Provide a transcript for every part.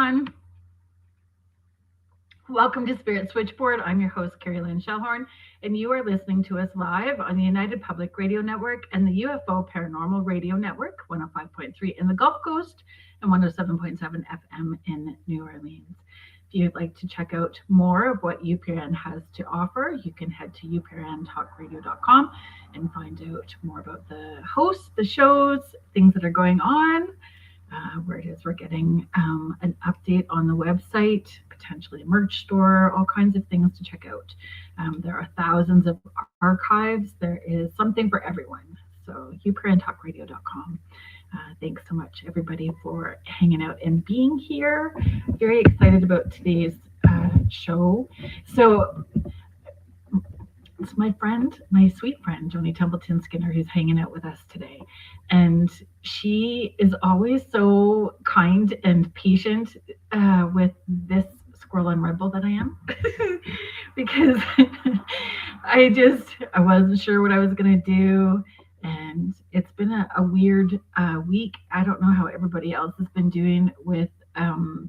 everyone. Welcome to Spirit Switchboard. I'm your host, Carrie Lynn Shellhorn, and you are listening to us live on the United Public Radio Network and the UFO Paranormal Radio Network, 105.3 in the Gulf Coast and 107.7 FM in New Orleans. If you'd like to check out more of what UPRN has to offer, you can head to uprntalkradio.com and find out more about the hosts, the shows, things that are going on. Where it is we're getting an update on the website, potentially a merch store, all kinds of things to check out. There are thousands of archives. There is something for everyone. So uprntalkradio.com. Thanks so much, everybody, for hanging out and being here. Very excited about today's show. So it's my friend, my sweet friend, Joni Templeton-Skinner, who's hanging out with us today. And she is always so kind and patient with this squirrel and rebel that I am. Because I wasn't sure what I was going to do. And it's been a weird week. I don't know how everybody else has been doing with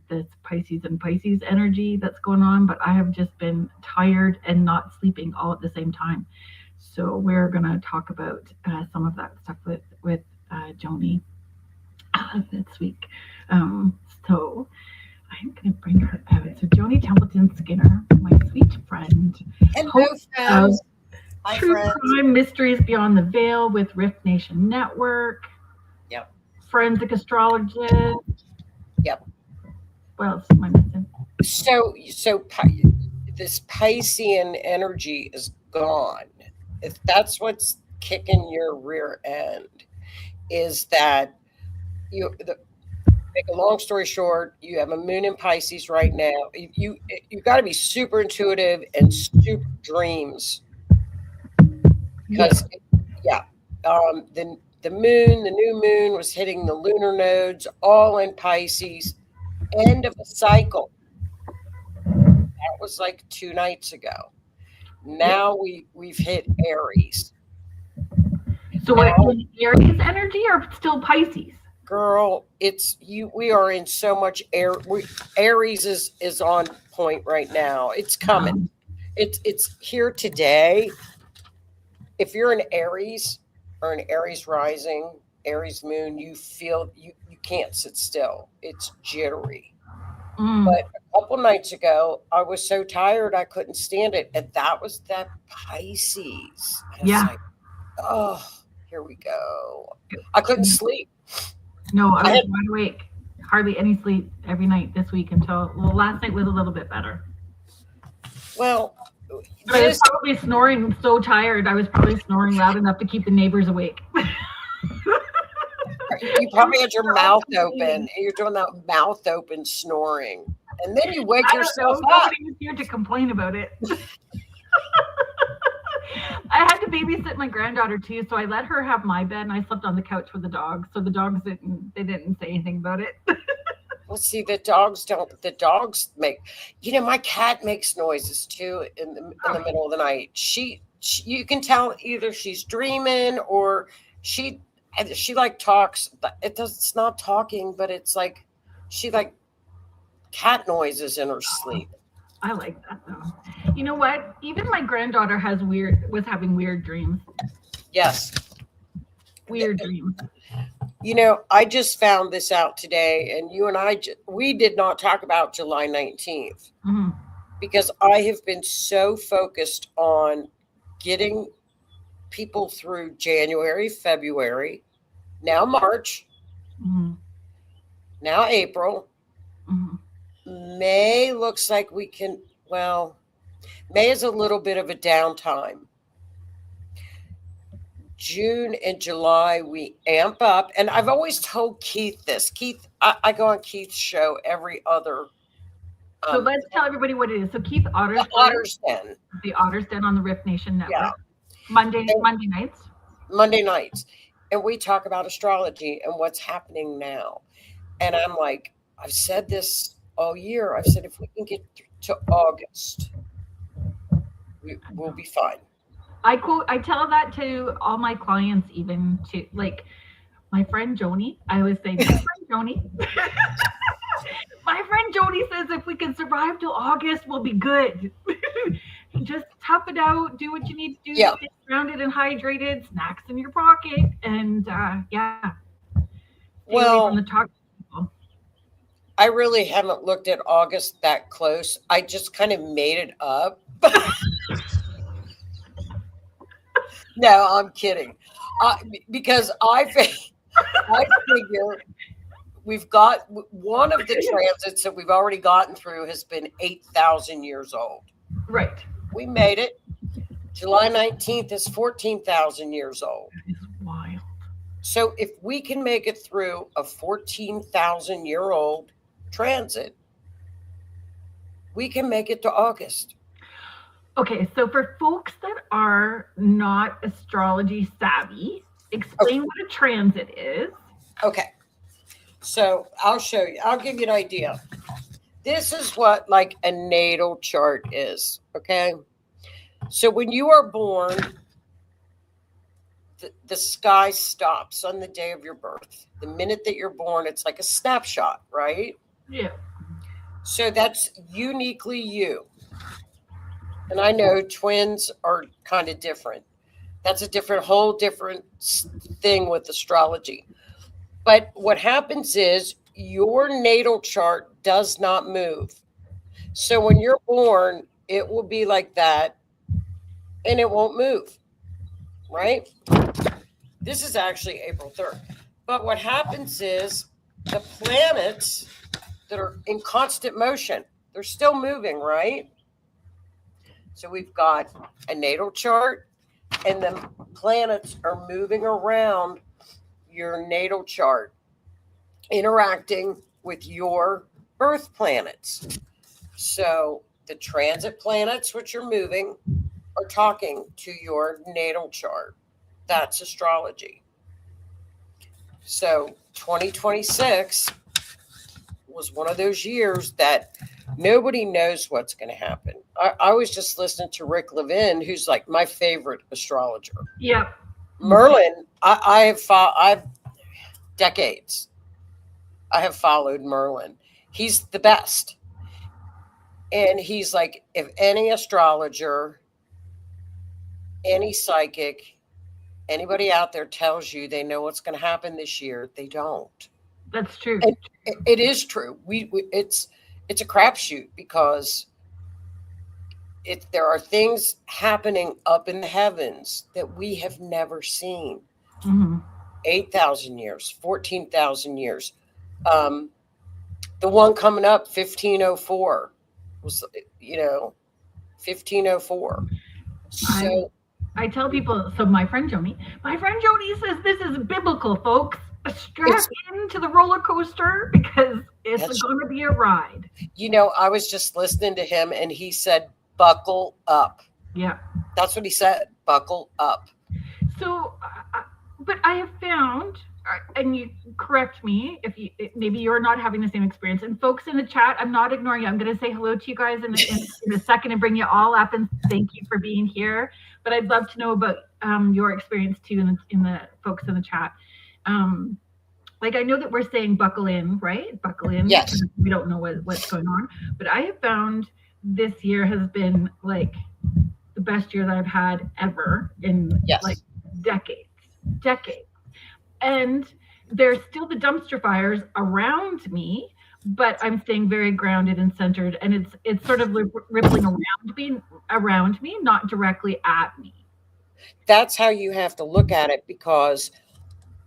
this Pisces and Pisces energy that's going on, but I have just been tired and not sleeping all at the same time. So we're going to talk about some of that stuff with Joni this week. So I'm going to bring her out. So Joni Templeton-Skinner, my sweet friend, host of True Crime Mysteries Beyond the Veil with Rift Nation Network. Yep. Forensic astrologist. Yep. What else am I missing? So this Piscean energy is gone. If that's what's kicking your rear end, is that make a long story short, you have a moon in Pisces right now. You got to be super intuitive and super dreams. Because the new moon was hitting the lunar nodes all in Pisces. End of a cycle. That was like 2 nights ago. Now we've hit Aries. So we're in Aries energy or still Pisces? Girl, we are in so much air. Aries is on point right now. It's coming. It's here today. If you're an Aries or an Aries rising, Aries moon, you feel you can't sit still. It's jittery. But a couple nights ago, I was so tired I couldn't stand it. And that was that Pisces. And yeah. Like, oh, here we go. I couldn't sleep. No, I was wide awake. Hardly any sleep every night this week until last night was a little bit better. Well, I was probably snoring so tired. I was probably snoring loud enough to keep the neighbors awake. You probably had your mouth open. You're doing that mouth open snoring. And then you wake yourself up. Nobody was here to complain about it. I had to babysit my granddaughter too, so I let her have my bed and I slept on the couch with the dogs. So the dogs didn't say anything about it. Well, see, the dogs make, my cat makes noises too in the middle of the night. You can tell either she's dreaming or she like talks, but it's not talking, but it's like, she like cat noises in her sleep. I like that though. You know what? Even my granddaughter was having weird dreams. Yes. Weird dreams. I just found this out today, and you and I, we did not talk about July 19th because I have been so focused on getting people through January, February, now March, now April. May looks like we can, May is a little bit of a downtime. June and July, we amp up. And I've always told Keith this. Keith, I go on Keith's show every other. So let's tell everybody what it is. So Keith Otter's Den. The Otter's Den on the Rift Nation Network. Yeah. Monday nights. Monday nights. And we talk about astrology and what's happening now. And I'm like, I've said this all year. I've said, if we can get to August, we'll be fine. I tell that to all my clients, even to like my friend Joni. I always say, my friend Joni. My friend Joni says if we can survive till August, we'll be good. Just tough it out, do what you need to do Yeah. to stay grounded and hydrated, snacks in your pocket, and yeah, stay away from the toxic people. I really haven't looked at August that close. I just kind of made it up. No, I'm kidding. Because I figure we've got one of the transits that we've already gotten through has been 8,000 years old. Right. We made it. July 19th is 14,000 years old. It's wild. So if we can make it through a 14,000-year-old transit, we can make it to August. Okay, so for folks that are not astrology savvy, explain what a transit is. Okay. So I'll show you. I'll give you an idea. This is what like a natal chart is. Okay. So when you are born, the sky stops on the day of your birth. The minute that you're born, it's like a snapshot, right? Yeah. So that's uniquely you. And I know twins are kind of different. That's a whole different thing with astrology. But what happens is your natal chart does not move. So when you're born, it will be like that and it won't move, right? This is actually April 3rd. But what happens is the planets that are in constant motion, they're still moving, right? So we've got a natal chart and the planets are moving around your natal chart, interacting with your birth planets. So the transit planets, which are moving, are talking to your natal chart. That's astrology. So 2026 was one of those years that nobody knows what's going to happen. I was just listening to Rick Levin, who's like my favorite astrologer. Yeah. Merlin, I've decades. I have followed Merlin. He's the best. And he's like, if any astrologer, any psychic, anybody out there tells you they know what's going to happen this year, they don't. That's true. It is true. It's a crapshoot because there are things happening up in the heavens that we have never seen. Mm-hmm. 8,000 years, 14,000 years. The one coming up, 1504, was 1504. So I tell people. So my friend Joni says this is biblical, folks. Strap into the roller coaster because it's going to be a ride. I was just listening to him and he said, buckle up. Yeah. That's what he said. Buckle up. So, but I have found, and you correct me if maybe you're not having the same experience. And folks in the chat, I'm not ignoring you. I'm going to say hello to you guys in a second and bring you all up and thank you for being here. But I'd love to know about your experience too in the folks in the chat. Like I know that we're saying buckle in, right? Buckle in. Yes. We don't know what's going on, but I have found this year has been like the best year that I've had ever in like decades. And there's still the dumpster fires around me, but I'm staying very grounded and centered, and it's sort of rippling around me, not directly at me. That's how you have to look at it, because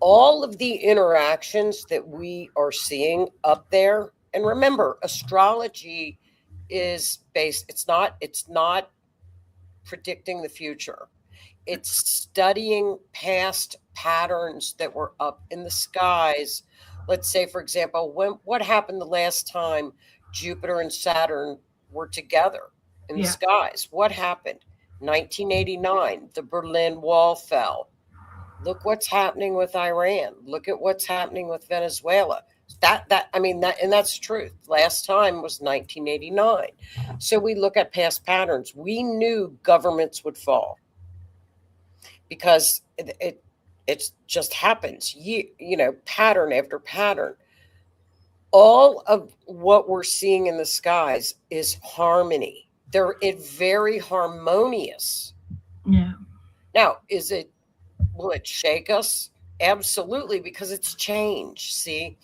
all of the interactions that we are seeing up there, and remember, astrology is based, it's not predicting the future. It's studying past patterns that were up in the skies. Let's say, for example, what happened the last time Jupiter and Saturn were together in the skies? What happened? 1989, the Berlin Wall fell. Look what's happening with Iran. Look at what's happening with Venezuela. And that's the truth. Last time was 1989. So we look at past patterns. We knew governments would fall because it just happens. Pattern after pattern. all of what we're seeing in the skies is harmony. They're very harmonious. Yeah. Now, will it shake us? Absolutely, because it's change. See?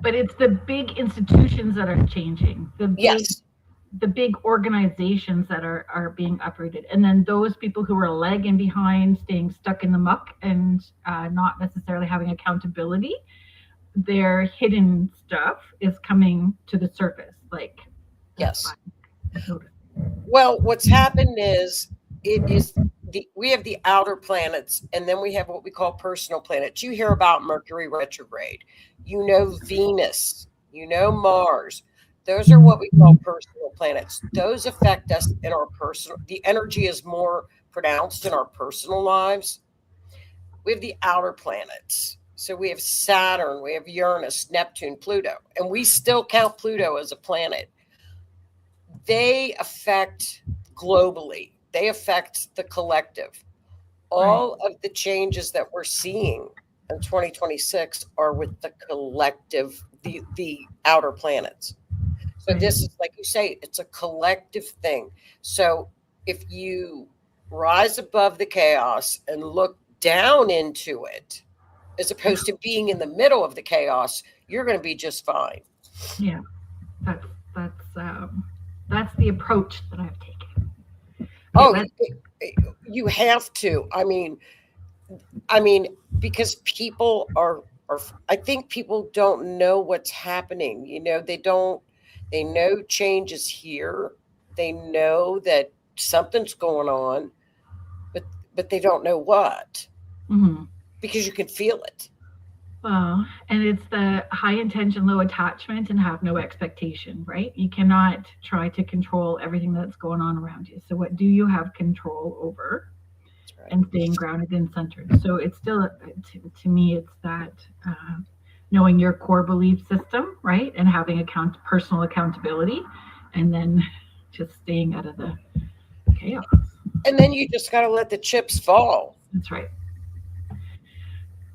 But it's the big institutions that are changing. Yes. The big organizations that are being uprooted, and then those people who are lagging behind, staying stuck in the muck, and not necessarily having accountability, their hidden stuff is coming to the surface. Like, yes. Well, what's happened is we have the outer planets, and then we have what we call personal planets. You hear about Mercury retrograde, Venus, Mars. Those are what we call personal planets. Those affect us in our personal. The energy is more pronounced in our personal lives. We have the outer planets. So we have Saturn, we have Uranus, Neptune, Pluto, and we still count Pluto as a planet. They affect globally. They affect the collective. All of the changes that we're seeing in 2026 are with the collective, the outer planets. So this is, like you say, it's a collective thing. So if you rise above the chaos and look down into it, as opposed to being in the middle of the chaos, you're going to be just fine. Yeah, that's the approach that I've taken. You have to. I mean, because people are. I think people don't know what's happening. They know change is here. They know that something's going on, but they don't know what. Mm-hmm. Because you can feel it. Well, and it's the high intention, low attachment, and have no expectation, right? You cannot try to control everything that's going on around you. So what do you have control over? Right. And staying grounded and centered. So it's still, to me, it's that knowing your core belief system, right? And having personal accountability, and then just staying out of the chaos. And then you just got to let the chips fall. That's right.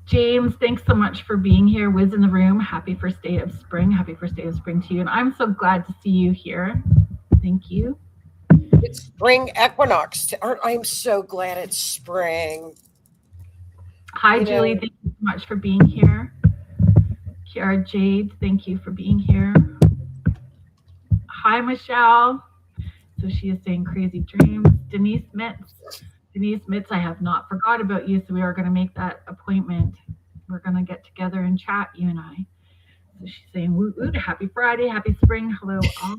James, thanks so much for being here. Wiz in the room. Happy first day of spring. Happy first day of spring to you. And I'm so glad to see you here. Thank you. It's Spring Equinox. I'm so glad it's spring. Hi, Julie. Thank you so much for being here. Kiara Jade, thank you for being here. Hi, Michelle. So she is saying crazy dreams. Denise Mitz, I have not forgot about you, so we are going to make that appointment. We're going to get together and chat, you and I. So she's saying, woot woot, happy Friday, happy spring, hello all.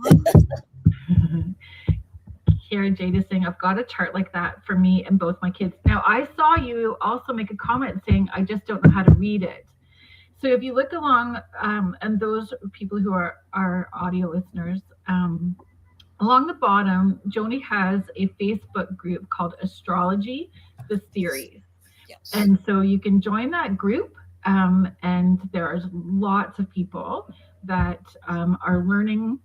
Kara Jade is saying, I've got a chart like that for me and both my kids. Now, I saw you also make a comment saying, I just don't know how to read it. So if you look along, and those people who are our audio listeners, along the bottom, Joni has a Facebook group called Astrology.This. Yes. And so you can join that group, and there's lots of people that are learning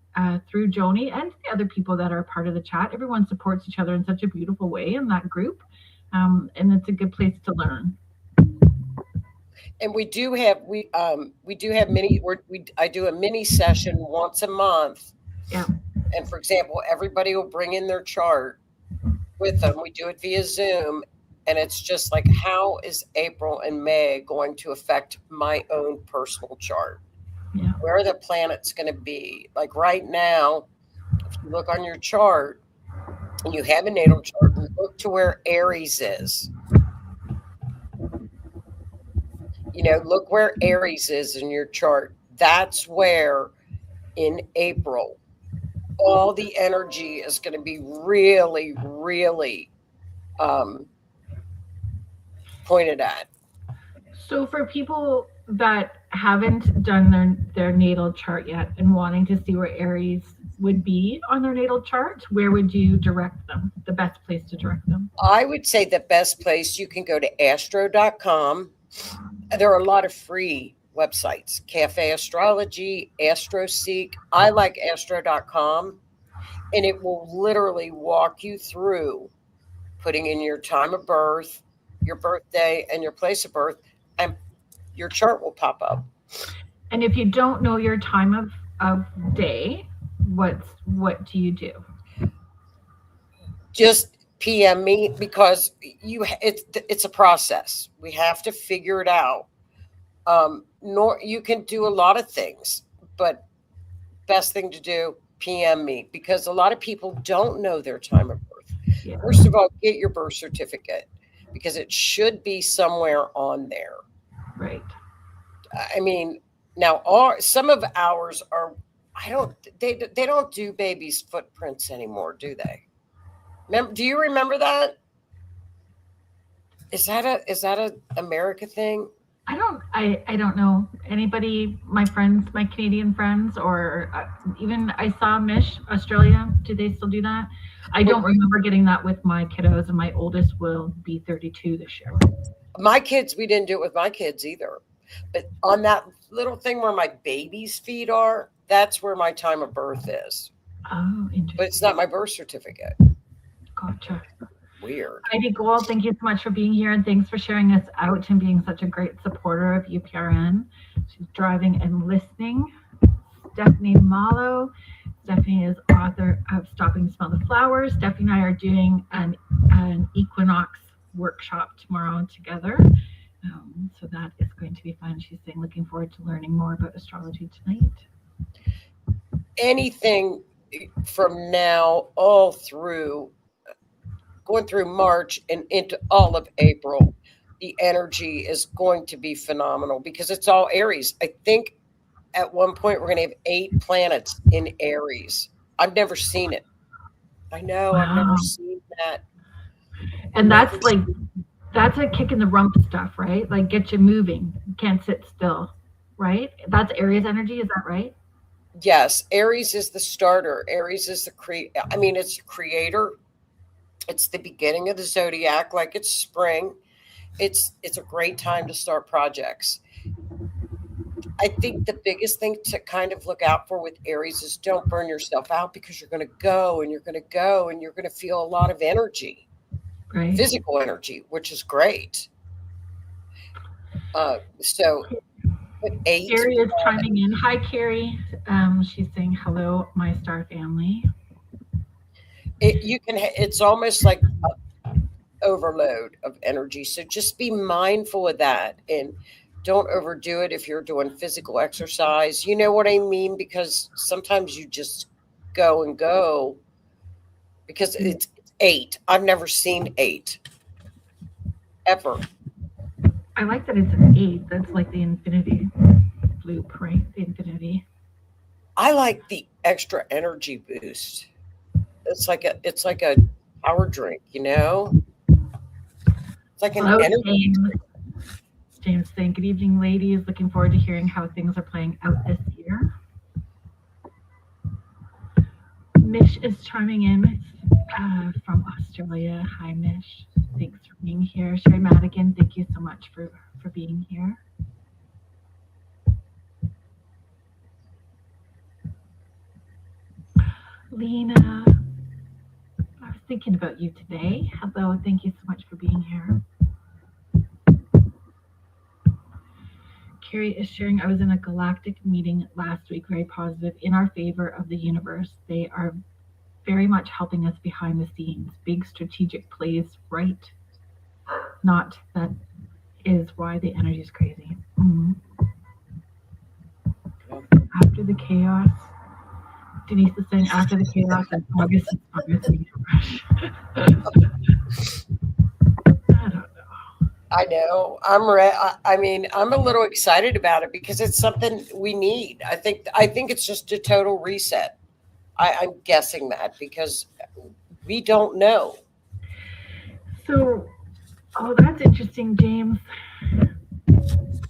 through Joni and the other people that are part of the chat. Everyone supports each other in such a beautiful way in that group, and it's a good place to learn. And I do a mini session once a month. Yeah. And for example, everybody will bring in their chart with them. We do it via Zoom. And it's just like, how is April and May going to affect my own personal chart? Yeah. Where are the planets going to be? Like right now, if you look on your chart and you have a natal chart, look to where Aries is. Look where Aries is in your chart. That's where in April, all the energy is going to be really, really pointed at. So for people that haven't done their natal chart yet and wanting to see where Aries would be on their natal chart, where would you direct them? The best place to direct them? I would say the best place, you can go to astro.com. There are a lot of free websites, Cafe Astrology, AstroSeek. I like astro.com, and it will literally walk you through putting in your time of birth, your birthday, and your place of birth, and your chart will pop up. And if you don't know your time of day, what do you do? Just PM me, because it's a process. We have to figure it out. Nor you can do a lot of things, but best thing to do, PM me, because a lot of people don't know their time of birth. Yeah. First of all, get your birth certificate, because it should be somewhere on there. Right. I mean, now some of ours are. They don't do babies' footprints anymore, do they? Do you remember that? Is that a America thing? I don't know anybody, my friends, my Canadian friends, or even I saw Mish Australia. Do they still do that? I don't remember getting that with my kiddos, and my oldest will be 32 this year. My kids, we didn't do it with my kids either. But on that little thing where my baby's feet are, that's where my time of birth is. Oh, interesting. But it's not my birth certificate. Gotcha. Weird. Heidi Gold, thank you so much for being here, and thanks for sharing us out and being such a great supporter of UPRN. She's driving and listening. Stephanie Malo. Stephanie is author of Stopping to Smell the Flowers. Stephanie and I are doing an equinox workshop tomorrow together. So that is going to be fun. She's saying, looking forward to learning more about astrology tonight. Anything from now all through, going through March and into all of April, the energy is going to be phenomenal, because it's all Aries. I think at one point we're going to have 8 planets in Aries. I've never seen it. I know. Wow. I've never seen that. And that's a kick in the rump stuff, right? Like, get you moving. You can't sit still, right? That's Aries energy. Is that right? Yes. Aries is the starter. Aries is it's the creator. It's the beginning of the zodiac, like it's spring. It's a great time to start projects. I think the biggest thing to kind of look out for with Aries is don't burn yourself out, because you're going to go and you're going to go and you're going to feel a lot of energy, right? Physical energy, which is great. Carrie is chiming in. Hi, Carrie. She's saying hello, my star family. It's almost like an overload of energy. So just be mindful of that, and don't overdo it if you're doing physical exercise. You know what I mean? Because sometimes you just go and go, because it's 8. I've never seen 8 ever. I like that it's an 8. That's like the infinity loop, right? The infinity. I like the extra energy boost. It's like a power drink, you know? It's like an energy drink. James saying, good evening, ladies. Looking forward to hearing how things are playing out this year. Mish is chiming in from Australia. Hi, Mish. Thanks for being here. Sherry Madigan, thank you so much for being here. Lena, I was thinking about you today. Hello, thank you so much for being here. Carrie is sharing, I was in a galactic meeting last week, very positive, in our favor of the universe. They are very much helping us behind the scenes. Big strategic plays, right? Not that is why the energy is crazy. Mm-hmm. After the chaos, Denise is saying, after the chaos in August, I know. I'm a little excited about it, because it's something we need. I think it's just a total reset. I'm guessing that, because we don't know. So, that's interesting, James.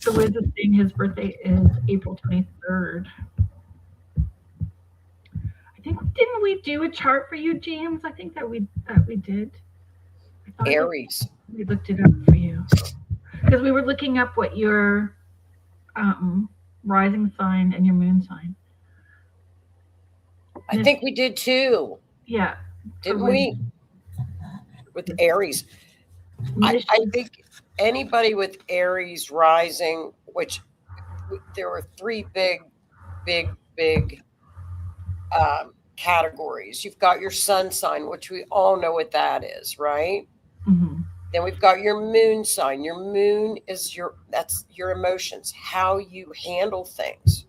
So Wiz is saying his birthday is April 23rd. Didn't we do a chart for you, James? I think that we did. Aries. We looked it up for you, because we were looking up what your rising sign and your moon sign. I think we did too. Yeah. Didn't we? With Aries. I think anybody with Aries rising, which there were three big categories. You've got your sun sign, which we all know what that is, right? Mm-hmm. Then we've got your moon sign. Your moon is that's your emotions, how you handle things,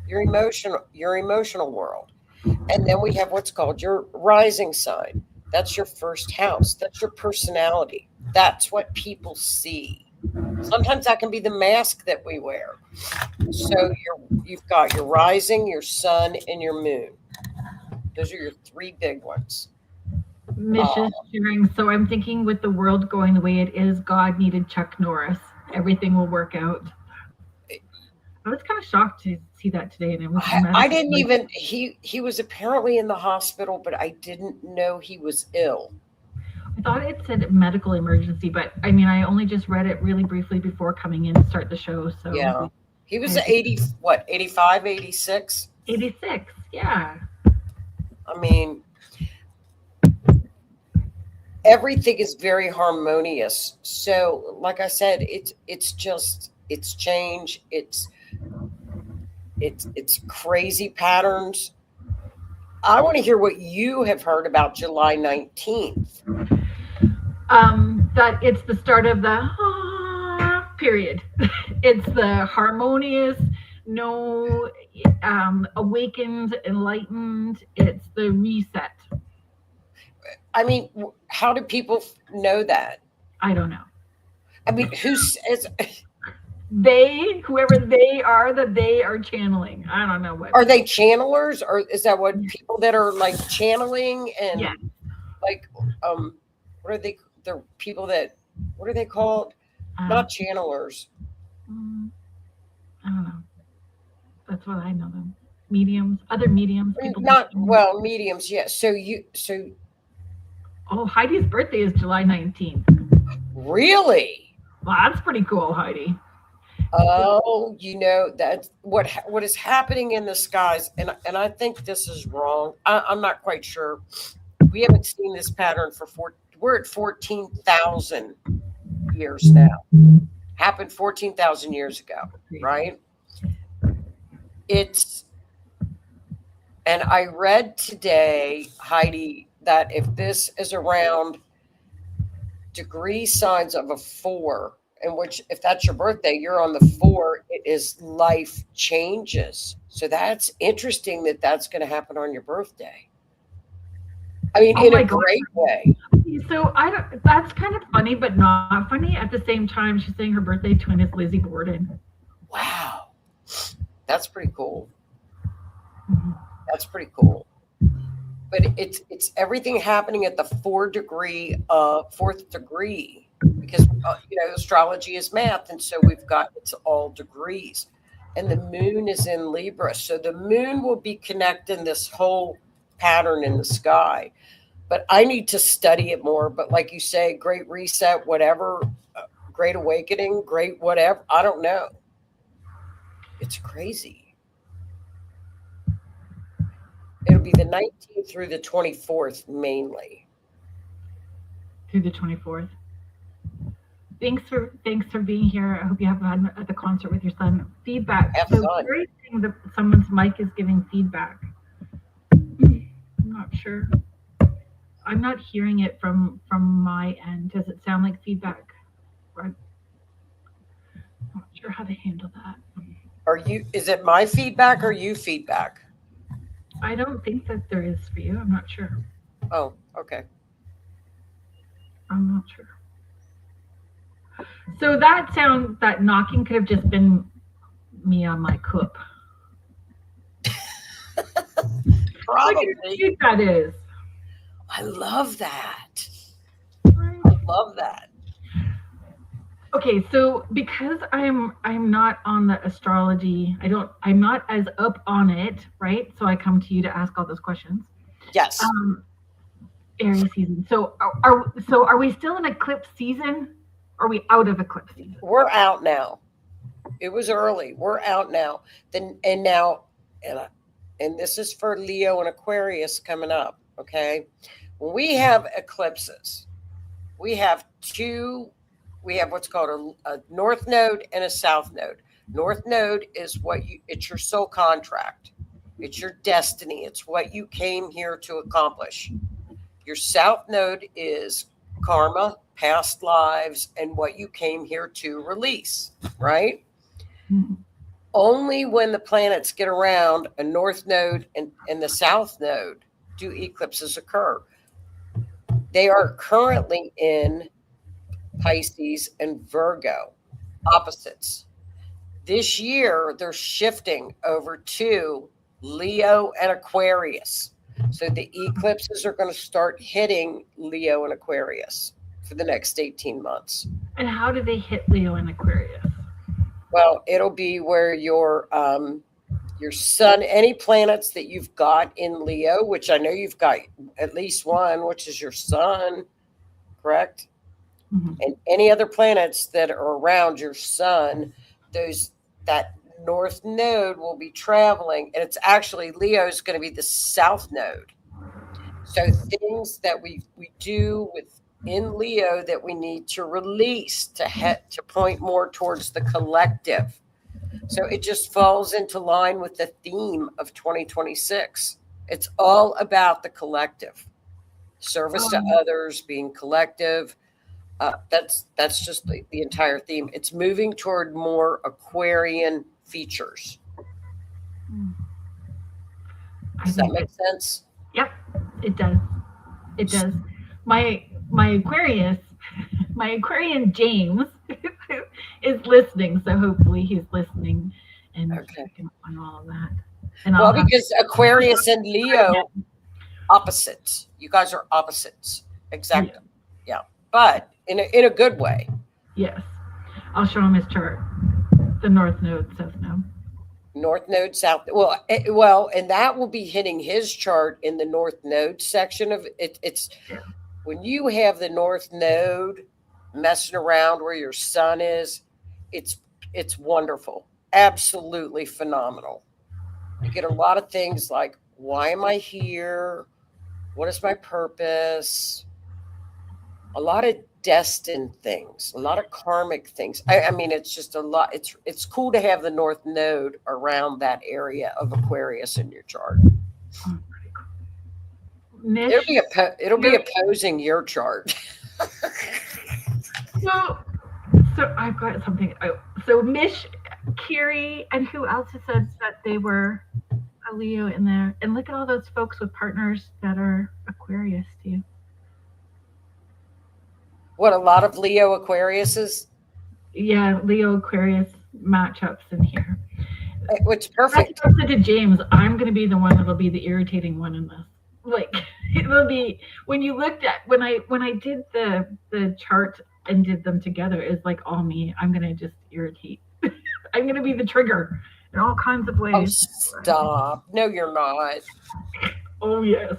your emotional world. And then we have what's called your rising sign. That's your first house. That's your personality. That's what people see. Sometimes that can be the mask that we wear. So you've got your rising, your sun, and your moon. Those are your three big ones. Misha's sharing. So I'm thinking with the world going the way it is, God needed Chuck Norris. Everything will work out. I was kind of shocked to see that today, and it was. I didn't even. He was apparently in the hospital, but I didn't know he was ill. I thought it said medical emergency, but I mean, I only just read it really briefly before coming in to start the show. So yeah, he was 85, 86? 86, yeah. I mean, everything is very harmonious. So, like I said, it's change. It's crazy patterns. I want to hear what you have heard about July 19th. That it's the start of the period. It's the harmonious, no awakened, enlightened. It's the reset. I mean, how do people know that? I don't know. I mean, whoever they are, that they are channeling. I don't know what. Are they channelers, or is that what people that are like channeling and like what are they? The people that, what are they called? Not channelers. I don't know. That's what I know them. Mediums, other mediums. Mediums. Yeah. So. Oh, Heidi's birthday is July 19th. Really? Well, that's pretty cool, Heidi. Oh, that's what is happening in the skies, and I think this is wrong. I'm not quite sure. We haven't seen this pattern we're at 14,000 years now. Happened 14,000 years ago, right? And I read today, Heidi, that if this is around degree signs of a 4, in which if that's your birthday, you're on the 4, it is life changes. So that's interesting that that's going to happen on your birthday. I mean, in a great way. So that's kind of funny, but not funny. At the same time, she's saying her birthday twin is Lizzie Borden. Wow. That's pretty cool. That's pretty cool. But it's everything happening at the 4th degree, because astrology is math, and so it's all degrees, and the moon is in Libra, so the moon will be connecting this whole pattern in the sky. But I need to study it more. But like you say, great reset, whatever, great awakening, great whatever. I don't know. It's crazy. It'll be the 19th through the 24th mainly. Through the 24th. Thanks for being here. I hope you have fun at the concert with your son. Feedback. Have fun. Great thing that someone's mic is giving feedback. I'm not sure. I'm not hearing it from my end. Does it sound like feedback? I'm not sure how to handle that. Is it my feedback or you feedback? I don't think that there is for you. I'm not sure. Oh, okay. I'm not sure. So that knocking could have just been me on my cup. Probably. Look how cute that is. I love that. I love that. Okay, so because I'm not on the astrology, I'm not as up on it, right? So I come to you to ask all those questions. Yes. Aries season. So are we still in eclipse season? Or are we out of eclipse season? We're out now. It was early. We're out now. And this is for Leo and Aquarius coming up. Okay. When we have eclipses, we have what's called a north node and a south node. North Node is it's your soul contract. It's your destiny. It's what you came here to accomplish. Your South Node is karma, past lives, and what you came here to release, right? Mm-hmm. Only when the planets get around a North Node and the South Node do eclipses occur. They are currently in Pisces and Virgo, opposites. This year, they're shifting over to Leo and Aquarius. So the eclipses are going to start hitting Leo and Aquarius for the next 18 months. And how do they hit Leo and Aquarius? Well, it'll be where your sun, any planets that you've got in Leo, which I know you've got at least one, which is your sun, correct? Mm-hmm. And any other planets that are around your sun, that North Node will be traveling, and it's actually Leo is going to be the South Node. So things that we do within Leo that we need to release to point more towards the collective. So it just falls into line with the theme of 2026. It's all about the collective, service to others, being collective. That's just the entire theme. It's moving toward more Aquarian features. Does that make sense? Yep, it does. It does. My Aquarian James is listening, so hopefully he's listening and checking on all of that. And because Aquarius and Leo, opposites. You guys are opposites. Exactly. Yeah. But in a good way. Yes. I'll show him his chart. The North Node, South Node. North Node, South. Well, and that will be hitting his chart in the North Node section of it. It's when you have the North Node messing around where your sun is, it's wonderful. Absolutely phenomenal. You get a lot of things like, why am I here? What is my purpose? A lot of destined things, a lot of karmic things. I mean, it's just a lot. It's cool to have the North Node around that area of Aquarius in your chart. It'll be opposing your chart. So I've got something. So Mish, Kiri, and who else has said that they were a Leo in there? And look at all those folks with partners that are Aquarius too. What, a lot of Leo Aquariuses? Yeah, Leo Aquarius matchups in here. Which perfect. I said to James, I'm going to be the one that'll be the irritating one in this. Like, it will be when you looked at when I did the chart and did them together. It's like all me. I'm going to just irritate. I'm going to be the trigger in all kinds of ways. Oh, stop! No, you're not. Oh yes.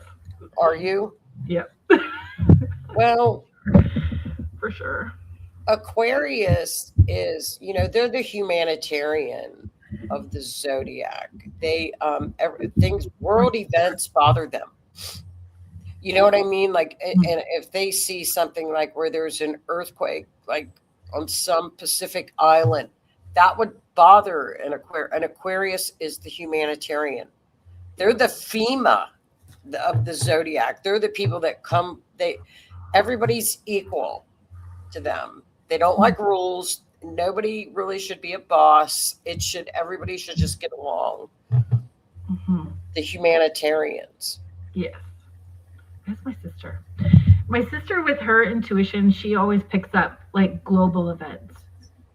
Are you? Yep. Well. For sure. Aquarius is, they're the humanitarian of the zodiac. They world events bother them. You know what I mean? Like, and if they see something like where there's an earthquake, like on some Pacific island, that would bother an Aquarius. An Aquarius is the humanitarian. They're the FEMA of the zodiac. They're the people that come. Everybody's equal to them. They don't like rules. Nobody really should be a boss. Everybody should just get along. Mm-hmm. The humanitarians. Yes. That's my sister. My sister, with her intuition, she always picks up like global events,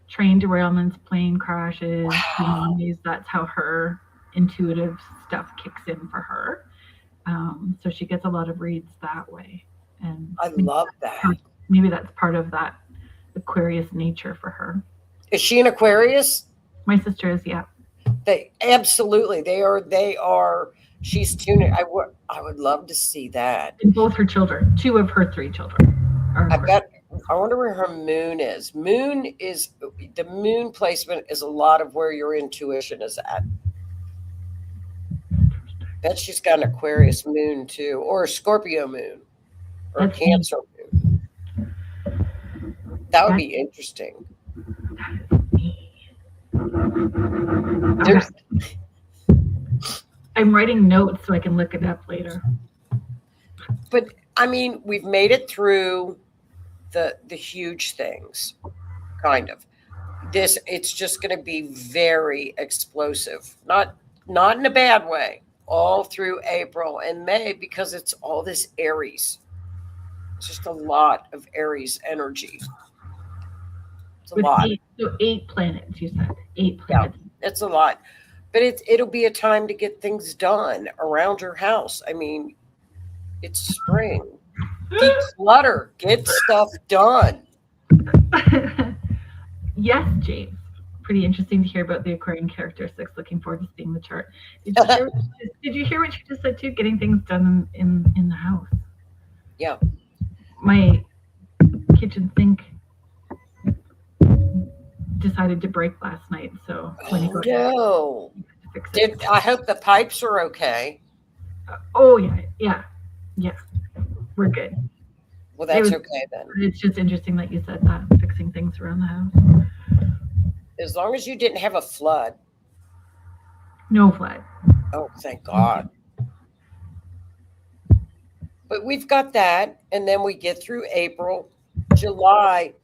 train derailments, plane crashes, tsunamis. That's how her intuitive stuff kicks in for her. So she gets a lot of reads that way. And I love that. Maybe that's part of that Aquarius nature for her. Is she an Aquarius? My sister is, yeah. They are. She's tuning. I would love to see that. And both her children, 2 of her 3 children. I wonder where her moon is. The moon placement is a lot of where your intuition is at. Bet she's got an Aquarius moon too, or a Scorpio moon, or a Cancer moon. That would be interesting. There's, I'm writing notes so I can look it up later. but I mean, we've made it through the huge things, kind of. It's just going to be very explosive, not in a bad way, all through April and May, because it's all this Aries. It's just a lot of Aries energy. It's a lot. Eight planets, you said. 8 planets. Yeah, it's a lot. But it'll be a time to get things done around your house. I mean, it's spring. Declutter, get stuff done. Yes, James. Pretty interesting to hear about the Aquarian characteristics. Looking forward to seeing the chart. Did you hear what you just said too? Getting things done in the house. Yeah. My kitchen sink decided to break last night, so when no. To fix it. I hope the pipes are okay. Oh yeah. We're good. Well, that's okay then. It's just interesting that you said that, fixing things around the house. As long as you didn't have a flood. No flood. Oh, thank God. But we've got that, and then we get through April, July.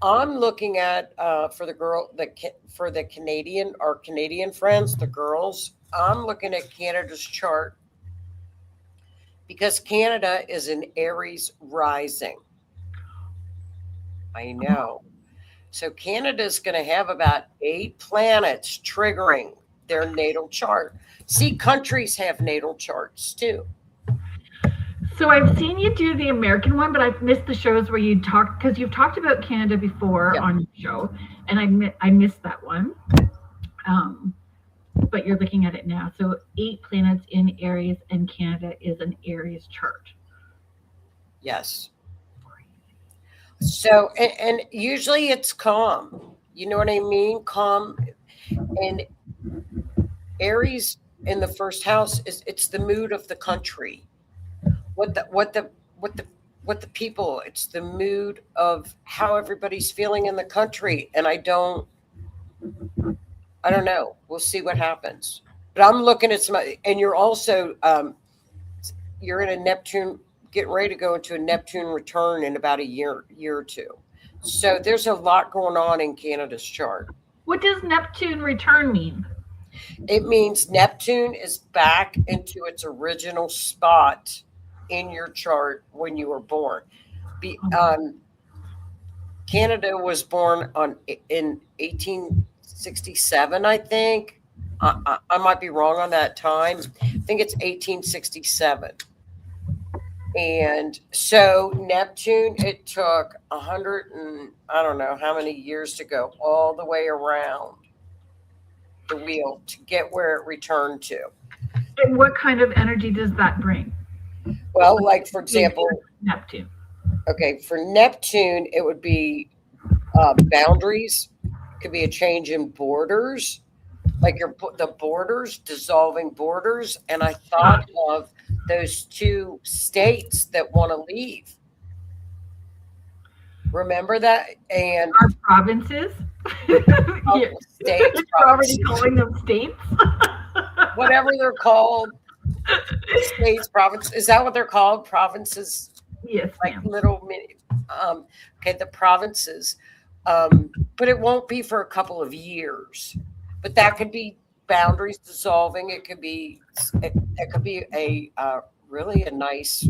I'm looking at for the Canadian, our Canadian friends, the girls. I'm looking at Canada's chart because Canada is in Aries rising. I know. So Canada's going to have about 8 planets triggering their natal chart. See, countries have natal charts too. So I've seen you do the American one, but I've missed the shows where you talk, because you've talked about Canada before on your show, and I missed that one. But you're looking at it now. So 8 planets in Aries, and Canada is an Aries chart. Yes. So, and usually it's calm. You know what I mean? Calm. And Aries in the first house it's the mood of the country. What the people, it's the mood of how everybody's feeling in the country. And I don't know. We'll see what happens. But I'm looking at and you're also, you're in a Neptune, getting ready to go into a Neptune return in about a year or two. So there's a lot going on in Canada's chart. What does Neptune return mean? It means Neptune is back into its original spot in your chart when you were born. Canada was born in 1867, I think. I might be wrong on that time. I think it's 1867. And so Neptune, it took 100 and I don't know how many years to go all the way around the wheel to get where it returned to. And what kind of energy does that bring? Well, like for example, Neptune. Okay, for Neptune, it would be boundaries. It could be a change in borders, like the borders, dissolving borders. And I thought of those 2 states that want to leave. Remember that? And our provinces. States. You're already calling them states. Whatever they're called. States, provinces. Is that what they're called? Provinces? Yes. Like little mini. Okay, the provinces. But it won't be for a couple of years. But that could be boundaries dissolving. It could be a really a nice.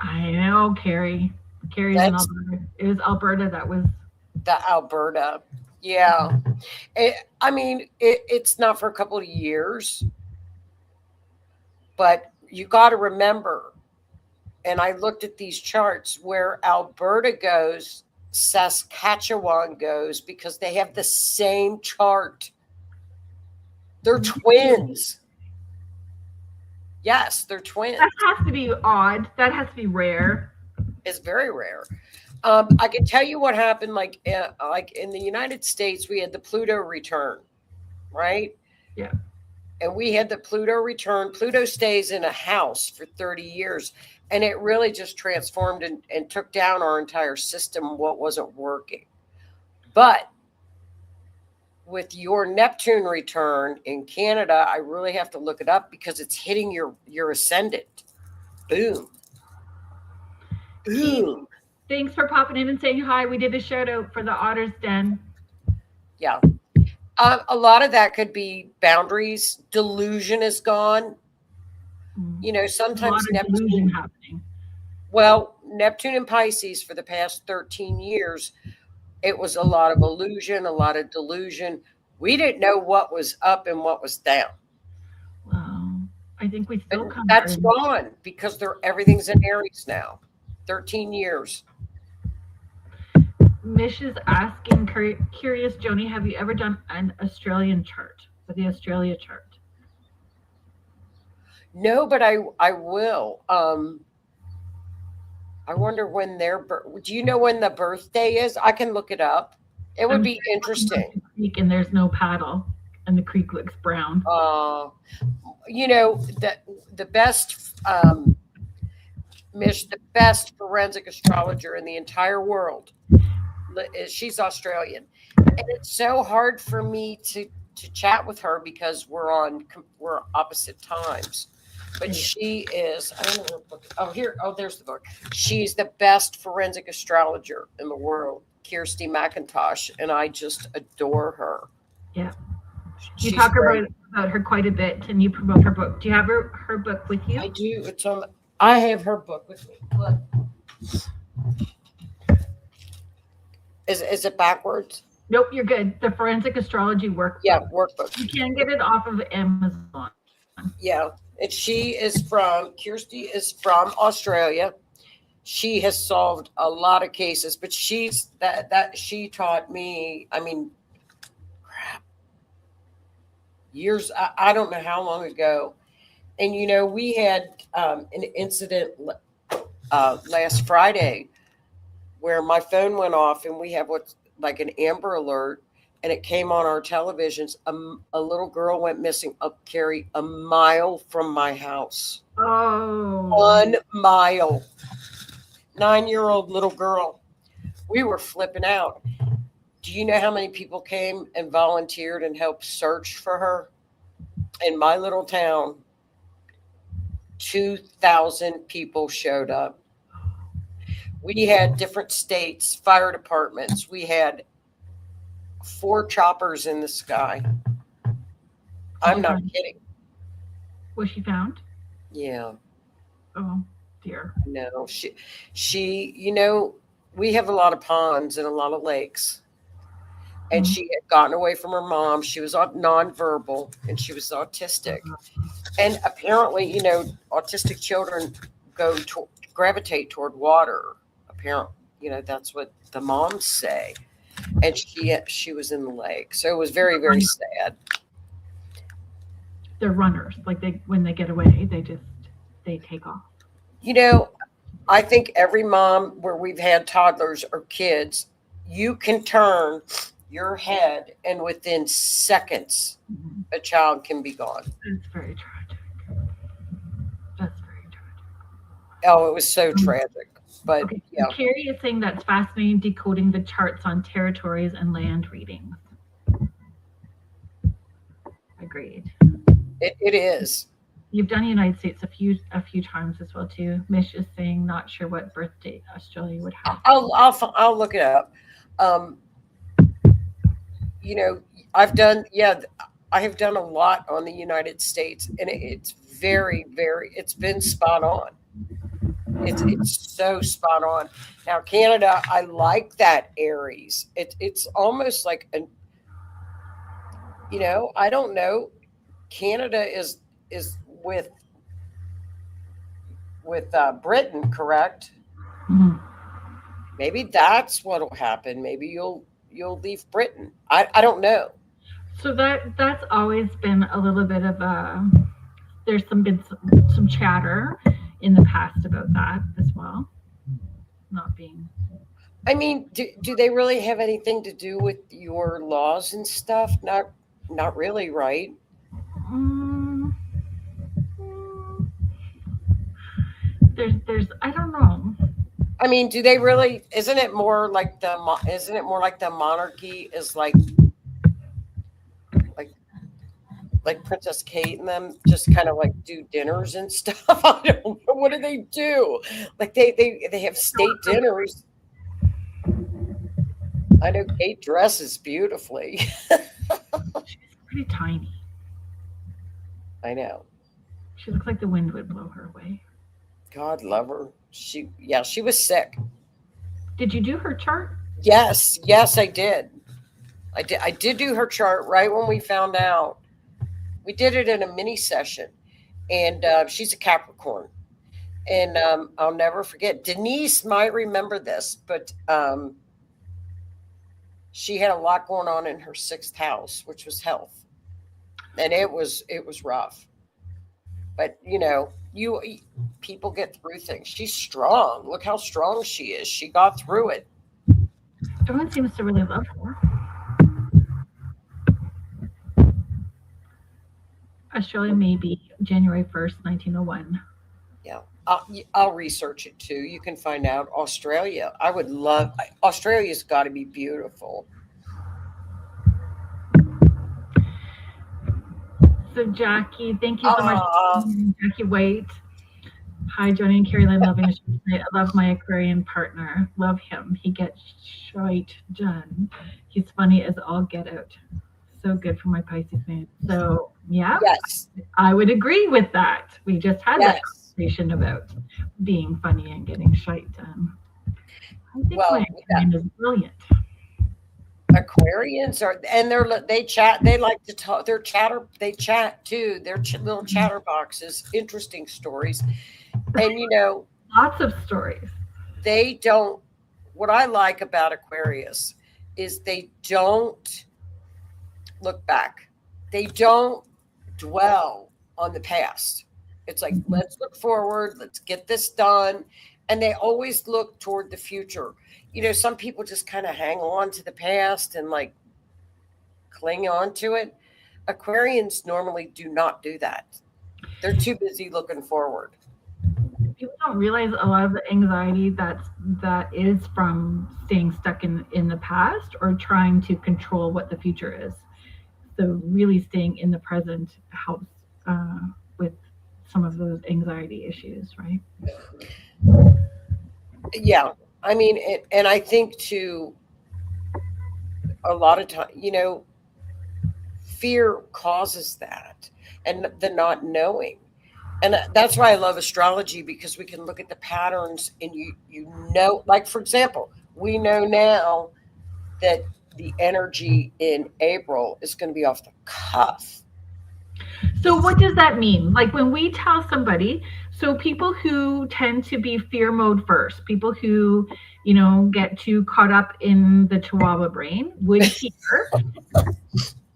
I know, Carrie. Carrie's in Alberta. It was Alberta that was. The Alberta. Yeah. It's not for a couple of years. But you got to remember, and I looked at these charts, where Alberta goes, Saskatchewan goes, because they have the same chart. They're twins. Yes, they're twins. That has to be odd. That has to be rare. It's very rare. I can tell you what happened. Like in the United States, we had the Pluto return, right? Yeah. And we had the Pluto return. Pluto stays in a house for 30 years. And it really just transformed and took down our entire system, what wasn't working. But with your Neptune return in Canada, I really have to look it up because it's hitting your ascendant. Boom. Boom. Thanks for popping in and saying hi. We did a shout out for the Otter's Den. Yeah. A lot of that could be boundaries. Delusion is gone. You know, sometimes Neptune happening. Well, Neptune and Pisces for the past 13 years, it was a lot of illusion, a lot of delusion. We didn't know what was up and what was down. Well, I think we still come. That's gone because everything's in Aries now. 13 years. Mish is asking, curious, Joni, have you ever done an Australian chart, or the Australia chart? No, but I will. I wonder when do you know when the birthday is? I can look it up. It would be interesting. And there's no paddle, and the creek looks brown. You know, the best Mish, the best forensic astrologer in the entire world. She's Australian, and it's so hard for me to chat with her because we're opposite times. But she is, I don't know her book. There's the book. She's the best forensic astrologer in the world, Kirsty McIntosh, and I just adore her. Yeah. You talk about her quite a bit, and you promote her book. Do you have her book with you? I do. I have her book with me. Look. Is it backwards? Nope, you're good. The Forensic Astrology Workbook. Yeah, workbook. You can get it off of Amazon. Yeah, and Kirsty is from Australia. She has solved a lot of cases, but she taught me, years, I don't know how long ago. And, you know, we had an incident last Friday where my phone went off and we have what's like an Amber Alert, and it came on our televisions. A little girl went missing Carrie, a mile from my house. Oh. 1 mile. 9-year-old little girl. We were flipping out. Do you know how many people came and volunteered and helped search for her? In my little town, 2,000 people showed up. We had different states, fire departments. We had 4 choppers in the sky. I'm not kidding. Was she found? Yeah. Oh, dear. No, she, you know, we have a lot of ponds and a lot of lakes. And she had gotten away from her mom. She was nonverbal and she was autistic. And apparently, you know, autistic children gravitate toward water. Apparently, you know, that's what the moms say. And she was in the lake. So it was very, very sad. They're runners. Like when they get away, they take off. You know, I think every mom where we've had toddlers or kids, you can turn your head and within seconds a child can be gone. That's very tragic. That's very tragic. Oh, it was so tragic. But okay. Yeah. Carrie is saying that's fascinating, decoding the charts on territories and land readings. Agreed. It is. You've done the United States a few times as well too. Mish is saying not sure what birthday Australia would have. I'll look it up. You know, I have done a lot on the United States, and it's very, very, it's been spot on. It's so spot on. Now, Canada, I like that Aries. It's almost like you know, I don't know. Canada is with Britain, correct? Mm-hmm. Maybe that's what'll happen. Maybe you'll leave Britain. I don't know. So that's always been a little bit of there's been some chatter in the past about that as well. Not being. I mean, do they really have anything to do with your laws and stuff? Not really, right? There's I don't know. I mean, do they really? Isn't it more like the monarchy is like like Princess Kate and them just kind of like do dinners and stuff. I don't know. What do they do? Like they have state dinners. I know Kate dresses beautifully. She's pretty tiny. I know. She looks like the wind would blow her away. God love her. She was sick. Did you do her chart? Yes, I did. I did do her chart right when we found out. We did it in a mini session, and she's a Capricorn. And I'll never forget. Denise might remember this, but she had a lot going on in her 6th house, which was health, and it was rough. But people get through things. She's strong. Look how strong she is. She got through it. Everyone seems to really love her. Australia may be January 1st, 1901. Yeah, I'll research it too. You can find out. Australia. I would love. Australia's got to be beautiful. So Jackie, thank you so much, Jackie White. Hi, Joni and Carrie Lynn, loving the show tonight. I love my Aquarian partner. Love him. He gets shite done. He's funny as all get out. So good for my Pisces man. So yeah, yes, I would agree with that. We just had that conversation about being funny and getting shite done. I think my Aquarian is brilliant. Aquarians they chat. They like to talk. They chat too. They're little chatterboxes. Interesting stories, and lots of stories. They don't. What I like about Aquarius is they don't look back. They don't dwell on the past. It's like, let's look forward. Let's get this done. And they always look toward the future. Some people just kind of hang on to the past and like cling on to it. Aquarians normally do not do that. They're too busy looking forward. People don't realize a lot of the anxiety that is from staying stuck in the past or trying to control what the future is. So really staying in the present helps with some of those anxiety issues, right? Yeah. I mean, and I think too, a lot of time, fear causes that and the not knowing. And that's why I love astrology, because we can look at the patterns and like, for example, we know now that the energy in April is going to be off the cuff. So what does that mean? Like when we tell somebody, so people who tend to be fear mode first, people who, get too caught up in the Chihuahua brain would hear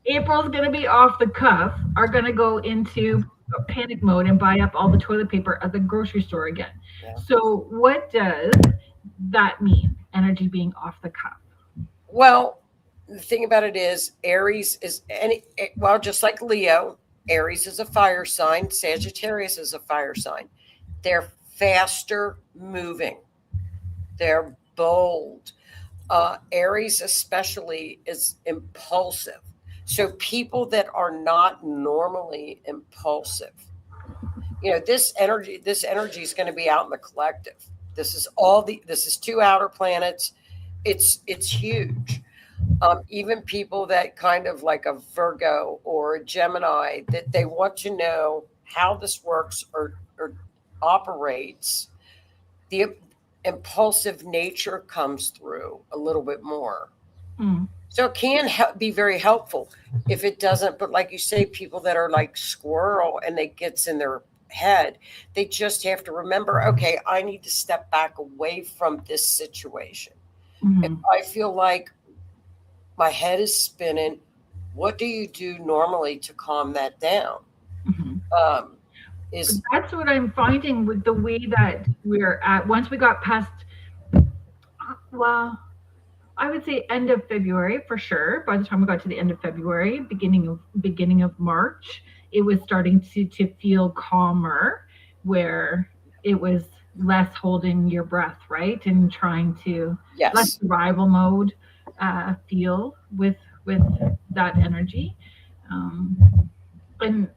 April's going to be off the cuff, are going to go into panic mode and buy up all the toilet paper at the grocery store again. Yeah. So what does that mean? Energy being off the cuff? Well, the thing about it is Aries is just like Leo, Aries is a fire sign. Sagittarius is a fire sign. They're faster moving. They're bold. Aries especially is impulsive. So people that are not normally impulsive, this energy is going to be out in the collective. This is 2 outer planets. It's huge. Even people that kind of like a Virgo or a Gemini, that they want to know how this works or operates, the impulsive nature comes through a little bit more. So it can be very helpful if it doesn't. But like you say, people that are like squirrel and it gets in their head, they just have to remember, okay, I need to step back away from this situation. If I feel like my head is spinning, what do you do normally to calm that down? That's what I'm finding with the way that we're at. Once we got past, I would say end of February for sure. By the time we got to the end of February, beginning of March, it was starting to feel calmer, where it was less holding your breath, right, and trying to less survival mode. Feel with that energy. and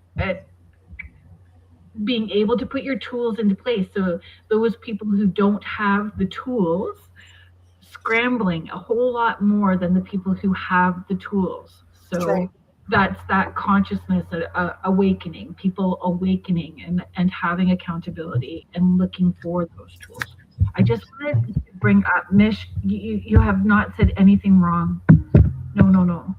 being able to put your tools into place. So those people who don't have the tools scrambling a whole lot more than the people who have the tools. That's right. So that's that consciousness awakening, people awakening and having accountability and looking for those tools. I just wanted to bring up, Mish, you have not said anything wrong. No, no, no.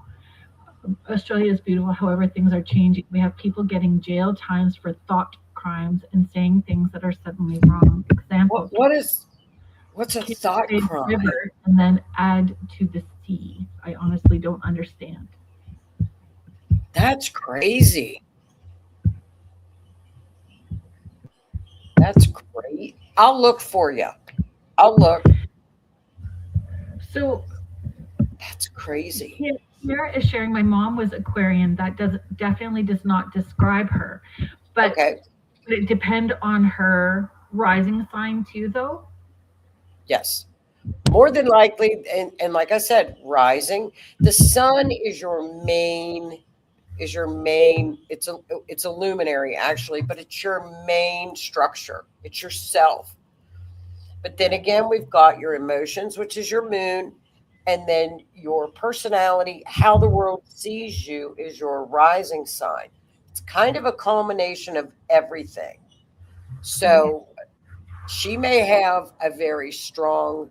Australia is beautiful. However, things are changing. We have people getting jail times for thought crimes and saying things that are suddenly wrong. Example: what's a kids thought say crime? river and then add to the sea. I honestly don't understand. That's crazy. That's great. I'll look for you. I'll look. So That's crazy. here is sharing. My mom was Aquarian. That definitely does not describe her, but Okay. would it depend on her rising sign too, though? Yes. More than likely, and like I said, rising. The sun is your main, it's a luminary actually, but it's your main structure. It's yourself. But then again, we've got your emotions, which is your moon, and then your personality, how the world sees you is your rising sign. It's kind of a culmination of everything. So she may have a very strong,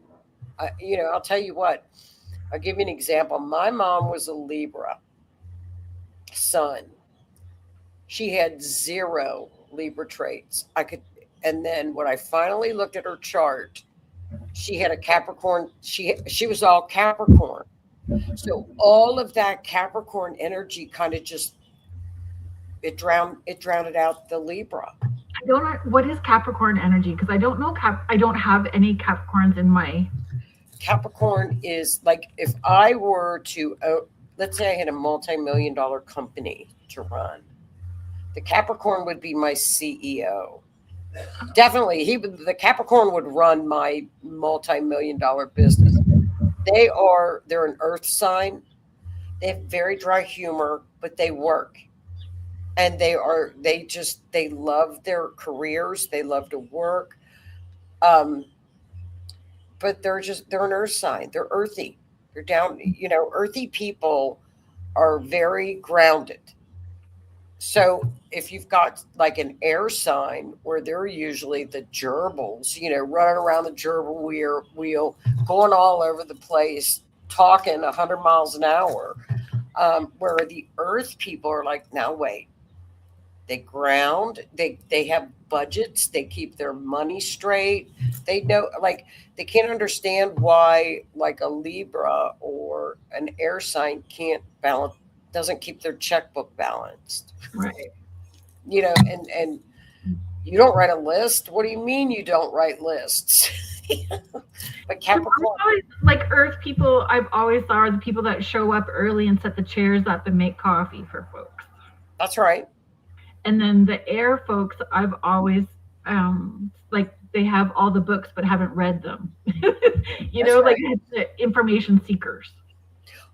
I'll tell you what, I'll give you an example. My mom was a Libra sun. She had zero Libra traits. And then when I finally looked at her chart, she had a Capricorn. She was all Capricorn. So all of that Capricorn energy kind of just it drowned out the Libra. I don't know what is Capricorn energy because I don't know I don't have any Capricorns in my. Capricorn is like if I were to let's say I had a multi-million-dollar company to run. The Capricorn would be my CEO. Definitely, the Capricorn would run my multi-million-dollar business. They're an earth sign. They have very dry humor, but they work. And they love their careers. They love to work. Um, but they're an earth sign. They're earthy. They're down, earthy people are very grounded. So if you've got like an air sign where they're usually the gerbils, running around the gerbil wheel, going all over the place, talking 100 miles an hour, where the earth people are like, now wait, they ground, they have budgets, they keep their money straight. They know, like, they can't understand why like a Libra or an air sign can't balance, doesn't keep their checkbook balanced. Right. And you don't write a list. What do you mean you don't write lists? But Capricorn, Like Earth people, I've always thought are the people that show up early and set the chairs up and make coffee for folks. that's right. And then the air folks, I've always like they have all the books but haven't read them. Like the information seekers.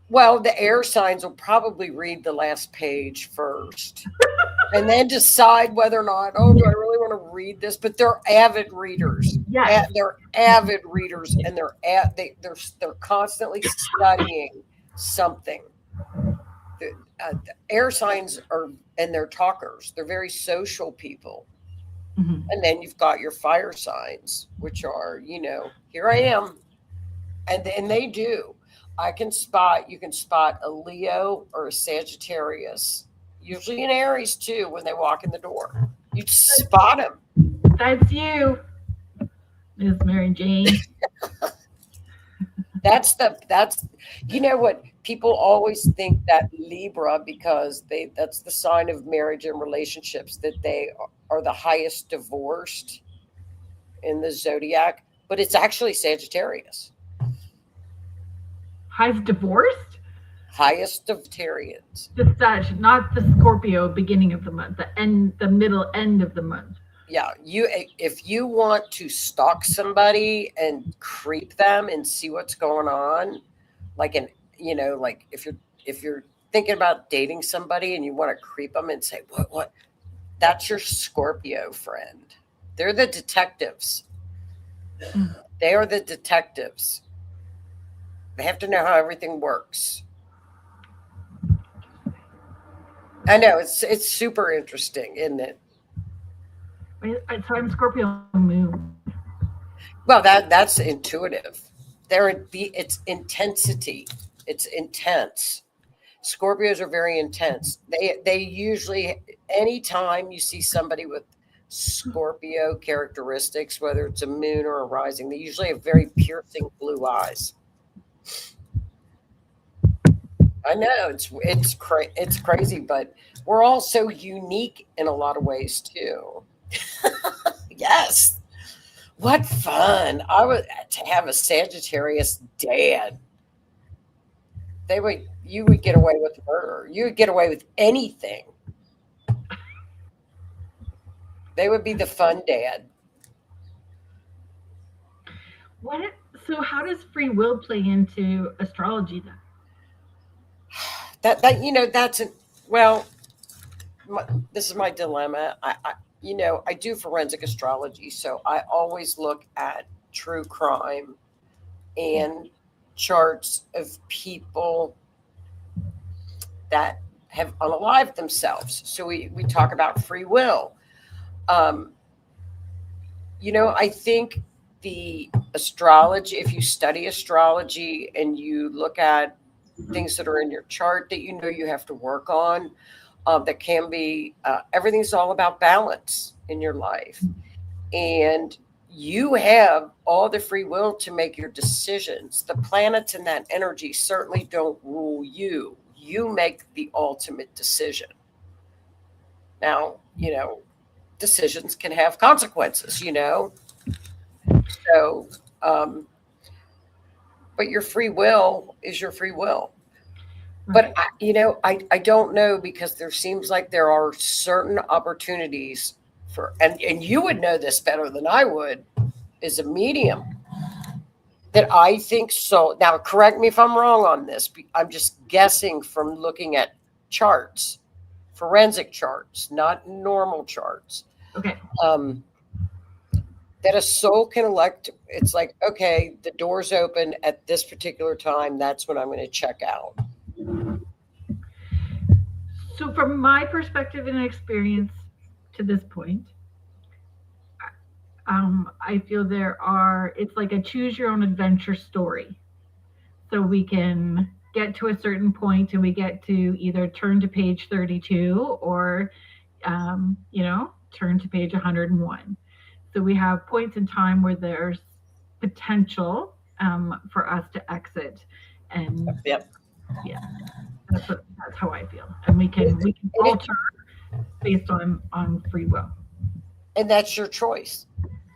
Well, the air signs will probably read the last page first and then decide whether or not, oh, do I really want to read this? But they're avid readers. Yeah. They're avid readers, and they're constantly studying something. The air signs and they're talkers. They're very social people. Mm-hmm. And then you've got your fire signs, which are, here I am. And they do. You can spot a Leo or a Sagittarius, usually an Aries too, when they walk in the door. You spot them. That's you, Ms. Mary Jane. That's what people always think that Libra, because that's the sign of marriage and relationships, that they are the highest divorced in the zodiac, but it's actually Sagittarius. Highest divorced? Highest of Terrians. The Sag, not the Scorpio beginning of the month, the middle end of the month. Yeah, if you want to stalk somebody and creep them and see what's going on, like like if you're thinking about dating somebody and you want to creep them and say, what? That's your Scorpio friend. They're the detectives. They are the detectives. They have to know how everything works. I know it's super interesting, isn't it? So I'm Scorpio Moon. Well, that's intuitive. It's intensity. It's intense. Scorpios are very intense. They usually, anytime you see somebody with Scorpio characteristics, whether it's a moon or a rising, they usually have very piercing blue eyes. I know it's crazy, but we're all so unique in a lot of ways too. Yes. What fun. I would to have a Sagittarius dad. You would get away with murder. You would get away with anything. They would be the fun dad. So how does free will play into astrology then? This is my dilemma. I do forensic astrology, so I always look at true crime and charts of people that have unalived themselves. So we talk about free will. I think the astrology, if you study astrology and you look at things that are in your chart that you have to work on, that can be, everything's all about balance in your life. And you have all the free will to make your decisions. The planets and that energy certainly don't rule you. You make the ultimate decision. Now, decisions can have consequences, So, but your free will is your free will. But, I don't know, because there seems like there are certain opportunities and you would know this better than I would, as a medium, that I think so. Now, correct me if I'm wrong on this. I'm just guessing from looking at charts, forensic charts, not normal charts. Okay. That a soul can elect. It's like, okay, the door's open at this particular time. That's when I'm going to check out. So from my perspective and experience to this point, I feel it's like a choose your own adventure story. So we can get to a certain point and we get to either turn to page 32 or, turn to page 101. So we have points in time where there's potential for us to exit. And yep. Yeah, that's how I feel. And we can alter based on free will. And that's your choice.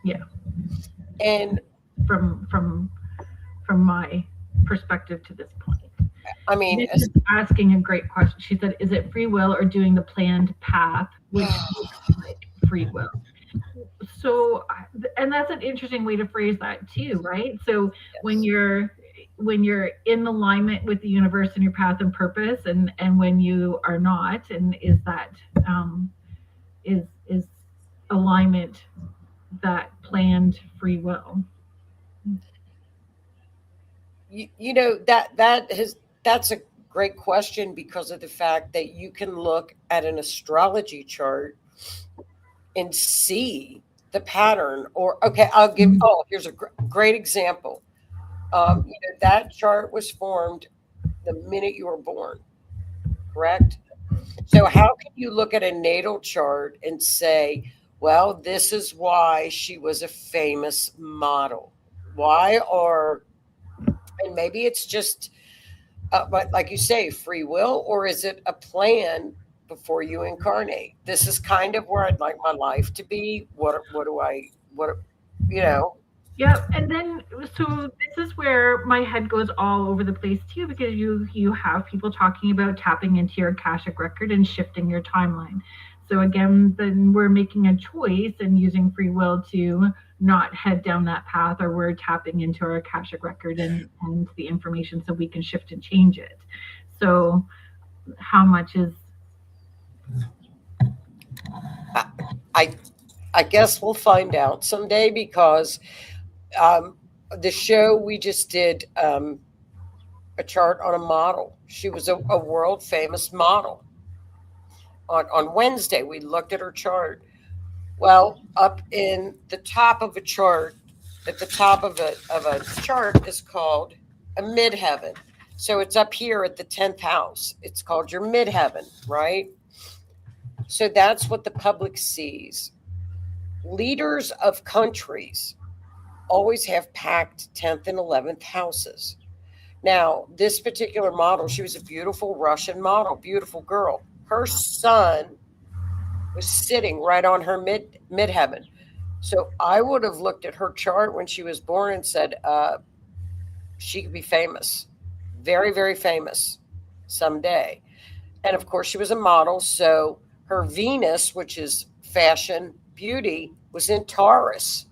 Yeah. And from my perspective to this point. I mean, asking a great question. She said, is it free will or doing the planned path, which looks like free will? So, and that's an interesting way to phrase that too, right? So yes. when you're in alignment with the universe and your path and purpose, and when you are not, and is that is alignment that planned free will? That's a great question, because of the fact that you can look at an astrology chart and see the pattern. Or here's a great example. That chart was formed the minute you were born, correct? So how can you look at a natal chart and say, well, this is why she was a famous model? And maybe it's just, but like you say, free will, or is it a plan before you incarnate? This is kind of where I'd like my life to be. Yeah, and then so this is where my head goes all over the place too, because you have people talking about tapping into your Akashic record and shifting your timeline. So again, then we're making a choice and using free will to not head down that path, or we're tapping into our Akashic record and the information so we can shift and change it. So how much is? I guess we'll find out someday, because the show we just did a chart on a model. She was a world famous model. On Wednesday, we looked at her chart. Well, up in the top of a chart, at the top of a chart is called a midheaven. So it's up here at the 10th house. It's called your midheaven, right? So that's what the public sees. Leaders of countries always have packed 10th and 11th houses. Now, this particular model, she was a beautiful Russian model, beautiful girl. Her son was sitting right on her midheaven. So I would have looked at her chart when she was born and said, she could be famous, very, very famous someday. And of course, she was a model. So her Venus, which is fashion, beauty, was in Taurus,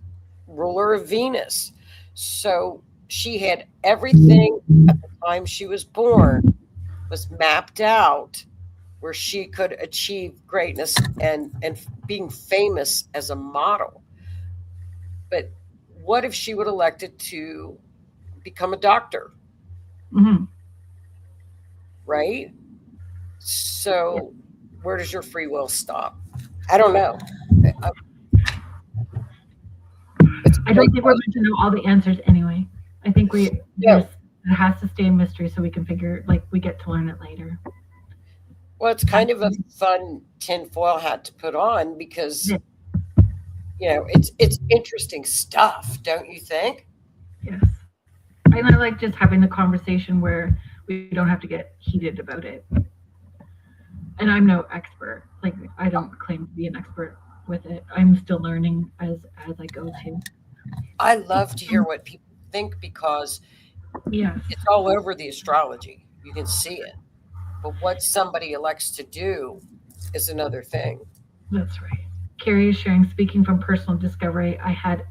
ruler of Venus. So she had everything at the time she was born was mapped out where she could achieve greatness and being famous as a model. But what if she would elected to become a doctor? Mm-hmm. Right? So where does your free will stop? I don't know. I don't think we're going to know all the answers anyway. I think it has to stay a mystery so we can figure, like, we get to learn it later. Well, it's kind of a fun tinfoil hat to put on, because, it's interesting stuff, don't you think? Yes. I like just having the conversation where we don't have to get heated about it. And I'm no expert. Like, I don't claim to be an expert with it. I'm still learning as I go too. I love to hear what people think, because it's all over the astrology. You can see it. But what somebody elects to do is another thing. That's right. Carrie is sharing, speaking from personal discovery, I had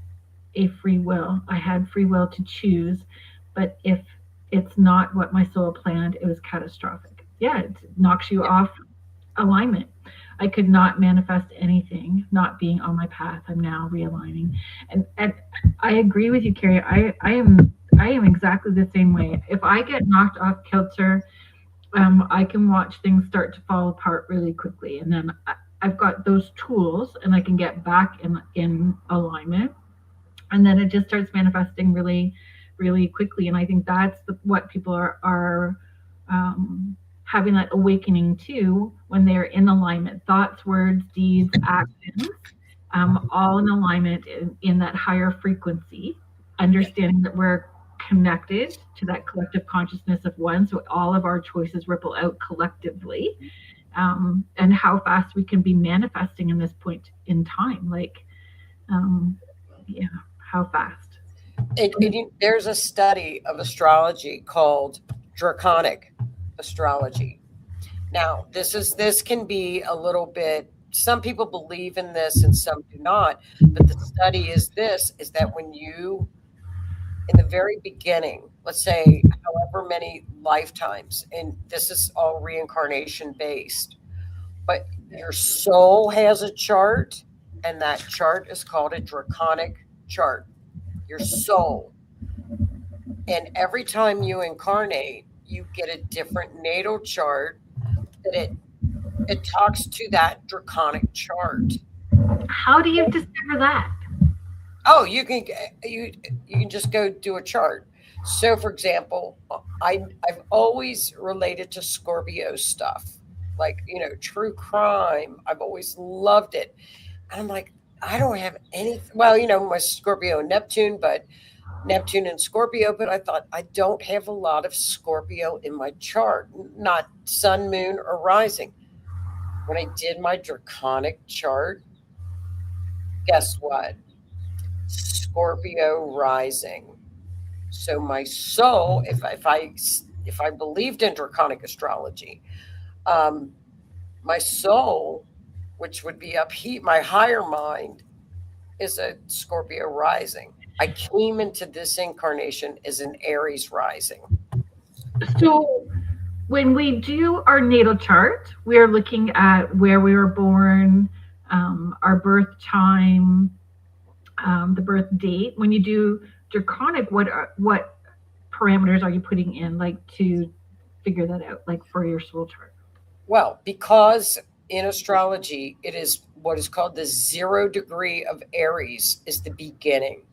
free will. I had free will to choose, but if it's not what my soul planned, it was catastrophic. Yeah, it knocks you off alignment. I could not manifest anything not being on my path. I'm now realigning. And I agree with you, Carrie. I am exactly the same way. If I get knocked off kilter, I can watch things start to fall apart really quickly. And then I've got those tools and I can get back in alignment. And then it just starts manifesting really, really quickly. And I think that's what people are having that awakening to, when they're in alignment. Thoughts, words, deeds, actions, all in alignment in that higher frequency, understanding that we're connected to that collective consciousness of one. So all of our choices ripple out collectively, and how fast we can be manifesting in this point in time. Like, how fast. There's a study of astrology called draconic astrology. Now, this can be a little bit, some people believe in this and some do not, but the study is that when you, in the very beginning, let's say however many lifetimes, and this is all reincarnation based, but your soul has a chart, and that chart is called a draconic chart. Your soul. And every time you incarnate, you get a different natal chart that it talks to that draconic chart. How do you discover that? Oh, you can just go do a chart. So, for example, I've always related to Scorpio stuff, like, true crime. I've always loved it. I'm like, I don't have any. Well, my Scorpio and Neptune, but Neptune and Scorpio. But I thought, I don't have a lot of Scorpio in my chart, not sun, moon, or rising. When I did my draconic chart, guess what? Scorpio rising. So my soul, if I believed in draconic astrology, my soul, which would be my higher mind, is a Scorpio rising. I came into this incarnation as an Aries rising. So when we do our natal chart, we are looking at where we were born, our birth time, the birth date. When you do draconic, what parameters are you putting in, like, to figure that out, like for your soul chart? Well, because in astrology, it is what is called the 0 degree of Aries is the beginning,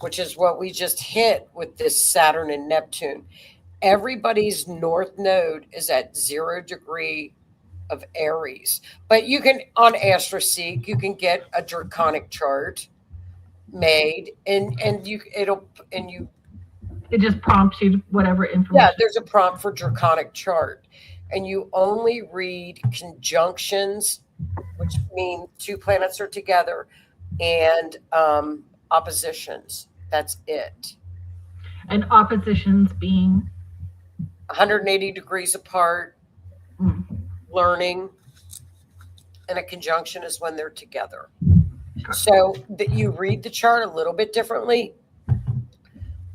which is what we just hit with this Saturn and Neptune. Everybody's north node is at 0 degree of Aries. But you can, on AstroSeek, you can get a draconic chart made, and you It just prompts you whatever information. yeah, there's a prompt for draconic chart, and you only read conjunctions, which mean 2 planets are together, and oppositions. That's it. And oppositions being 180 degrees apart, learning, and a conjunction is when they're together. So that you read the chart a little bit differently,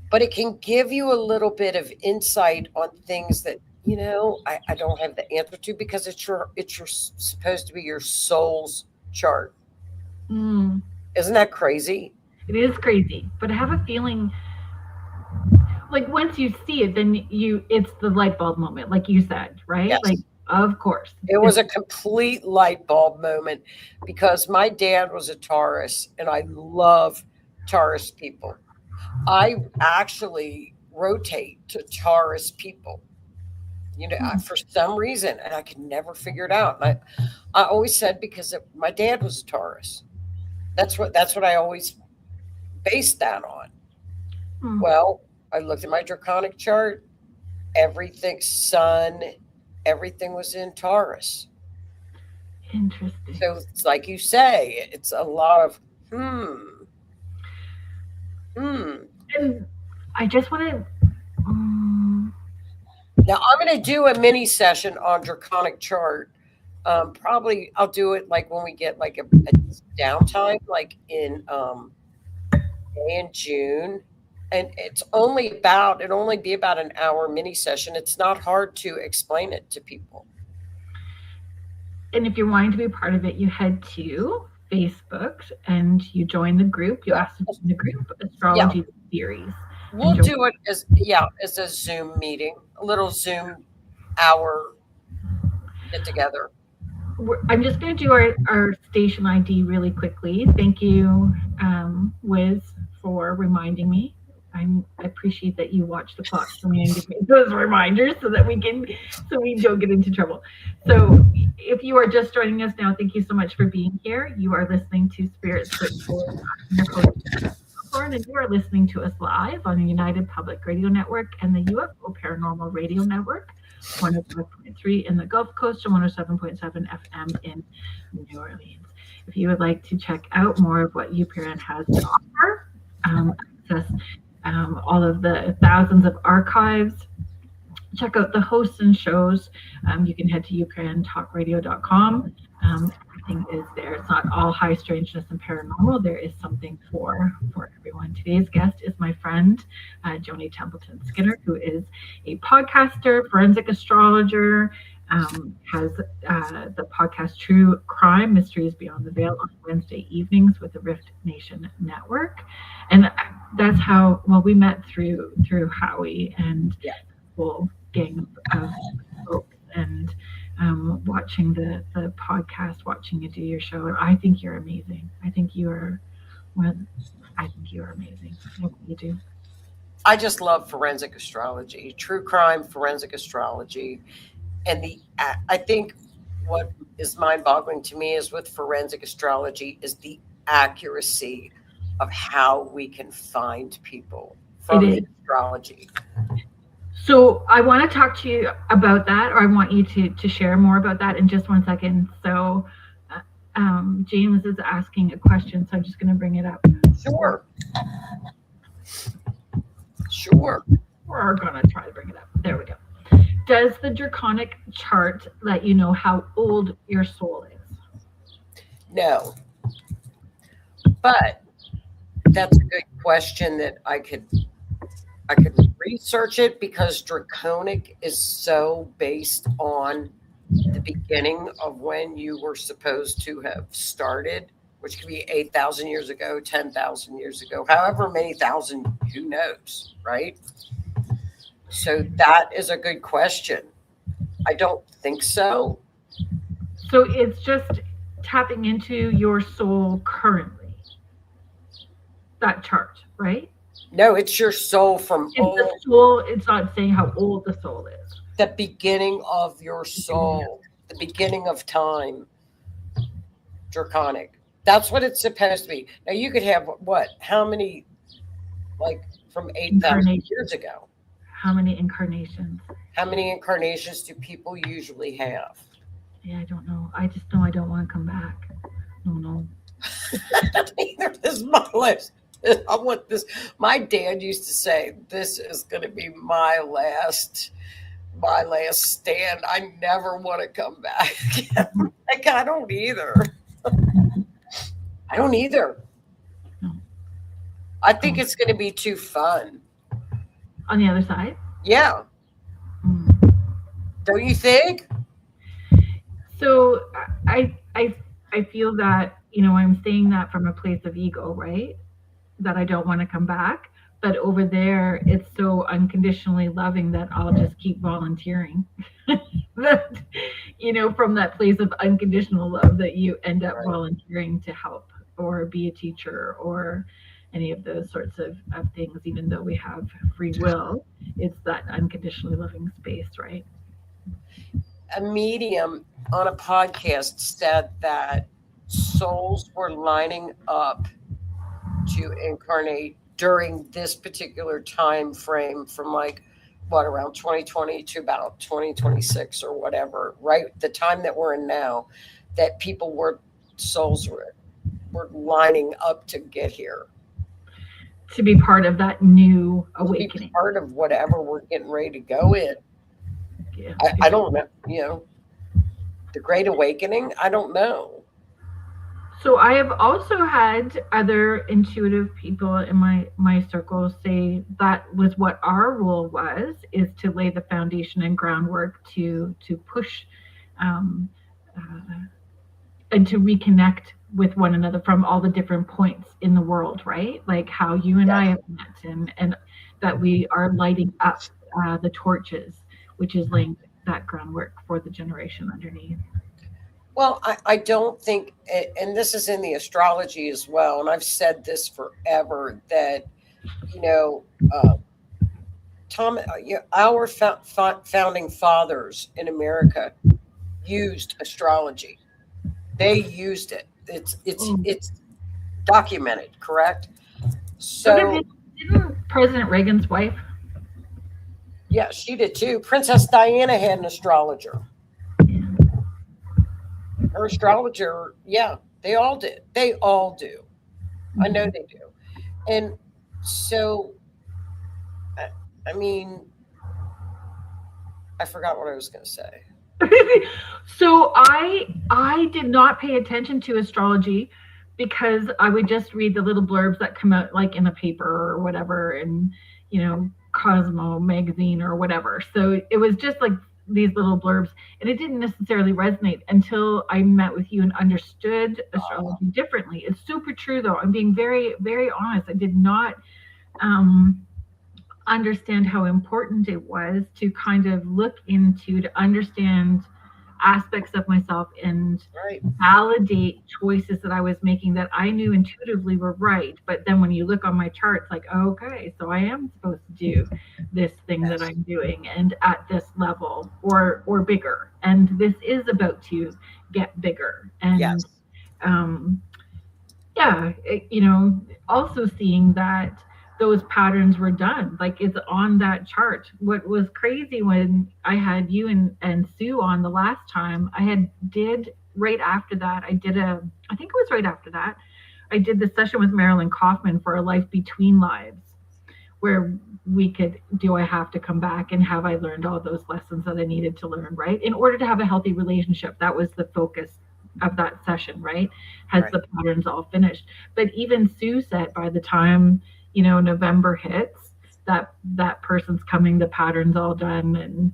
but it can give you a little bit of insight on things that, I don't have the answer to, because it's your supposed to be your soul's chart. Isn't that crazy? It is crazy, but I have a feeling like once you see it, then it's the light bulb moment, like you said, right? Yes. Like, of course. It was a complete light bulb moment, because my dad was a Taurus, and I love Taurus people. I actually rotate to Taurus people, for some reason, and I could never figure it out. And I always said, because my dad was a Taurus. That's what I always based that on. Well, I looked at my draconic chart, everything, sun, everything was in Taurus. Interesting. So it's like you say, it's a lot of And I just want to. Now I'm going to do a mini session on draconic chart. Probably I'll do it like when we get like a downtime, like in May and June. And it'll only be about an hour mini session. It's not hard to explain it to people. And if you're wanting to be a part of it, you head to Facebook and you join the group. You ask to join the group, Astrology Series. We'll do it as a Zoom meeting, a little Zoom hour get together. I'm just going to do our station ID really quickly. Thank you, Wiz, for reminding me. I appreciate that you watch the clock for me and give me those reminders so we don't get into trouble. So if you are just joining us now, thank you so much for being here. You are listening to Spirit Switchboard. I'm your host, and you are listening to us live on the United Public Radio Network and the UFO Paranormal Radio Network, 105.3 in the Gulf Coast and 107.7 FM in New Orleans. If you would like to check out more of what UPRN has to offer, access all of the thousands of archives, check out the hosts and shows, you can head to uprntalkradio.com. Everything is there. It's not all high strangeness and paranormal. There is something for everyone. Today's guest is my friend, Joni Templeton-Skinner, who is a podcaster, forensic astrologer, has the podcast True Crime Mysteries Beyond the Veil on Wednesday evenings with the Rift Nation Network. And that's how, we met through Howie and the whole gang of folks, and watching the podcast, watching you do your show. And I think you're amazing. I think you are amazing. What you do. I just love forensic astrology, true crime, forensic astrology. And I think what is mind-boggling to me is with forensic astrology is the accuracy of how we can find people from the astrology. So I want to talk to you about that, or I want you to share more about that in just one second. So James is asking a question, so I'm just going to bring it up. Sure. We're going to try to bring it up. There we go. Does the draconic chart let you know how old your soul is? No. But that's a good question that I could I could research it because draconic is so based on the beginning of when you were supposed to have started, which could be 8,000 years ago, 10,000 years ago, however many thousand, who knows, right? So that is a good question. I don't think so. So it's just tapping into your soul currently. That chart, right? No, it's your soul from It's the soul. It's not saying how old the soul is. the beginning of your soul, the beginning of time. Draconic. That's what it's supposed to be. Now you could have what? How many? Like from 8,000 years ago. How many incarnations? How many incarnations do people usually have? Yeah, I don't know. I just know I don't want to come back. No. Neither is my list. I want this. My dad used to say, "This is going to be my last stand. I never want to come back." Like I don't either. I don't either. No. I think it's going to be too fun. On the other side? Yeah. Don't you think? So I feel that, I'm saying that from a place of ego, right? That I don't want to come back. But over there, it's so unconditionally loving that I'll just keep volunteering. That, from that place of unconditional love, that you end up volunteering to help or be a teacher or any of those sorts of things, even though we have free will. It's that unconditionally loving space, right? A medium on a podcast said that souls were lining up to incarnate during this particular time frame from around 2020 to about 2026 or whatever, right? The time that we're in now, that souls were lining up to get here. To be part of that new awakening. To be part of whatever we're getting ready to go in. Yeah. I don't know, the Great Awakening, I don't know. So I have also had other intuitive people in my circle say that was what our role was, is to lay the foundation and groundwork to push and to reconnect with one another from all the different points in the world, right? Like how you and I have met, and that we are lighting up the torches, which is laying that groundwork for the generation underneath. Well, I don't think, and this is in the astrology as well, and I've said this forever, that, our founding fathers in America used astrology. They used it. It's documented, correct? So didn't President Reagan's wife? Yeah, she did too. Princess Diana had an astrologer. Her astrologer, yeah, they all did. They all do. I know they do. And so, I mean, I forgot what I was going to say. So I did not pay attention to astrology because I would just read the little blurbs that come out like in a paper or whatever, and Cosmo magazine or whatever. So it was just like these little blurbs, and it didn't necessarily resonate until I met with you and understood astrology differently. It's super true though. I'm being very, very honest. I did not understand how important it was to kind of look into, to understand aspects of myself and validate choices that I was making that I knew intuitively were right. But then when you look on my chart, it's like, okay, so I am supposed to do this thing that I'm doing, and at this level or bigger. And this is about to get bigger. And also seeing that those patterns were done, like it's on that chart. What was crazy when I had you and Sue on the last time, I did right after that, I think it was right after that, I did the session with Marilyn Kaufman for A Life Between Lives, where we could, do I have to come back, and have I learned all those lessons that I needed to learn, right? In order to have a healthy relationship. That was the focus of that session, right? The patterns all finished. But even Sue said by the time November hits, that person's coming, the pattern's all done,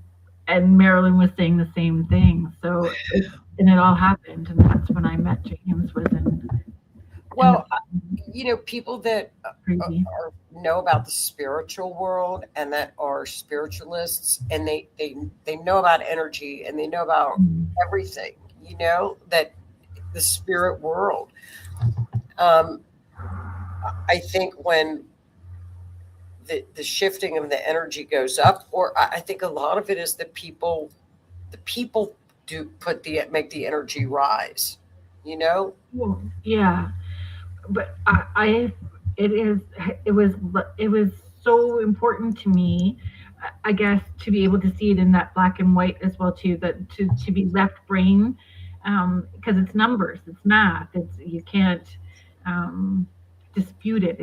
and Marilyn was saying the same thing. So and it all happened, and that's when I met James. Was in Well, people that crazy. know about the spiritual world and that are spiritualists, and they know about energy, and they know about everything, that the spirit world. I think when the shifting of the energy goes up, or I think a lot of it is the people do make the energy rise, Well, yeah, but it was so important to me, I guess, to be able to see it in that black and white as well too. That to be left brain, because it's numbers, it's math, it's you can't um, dispute it.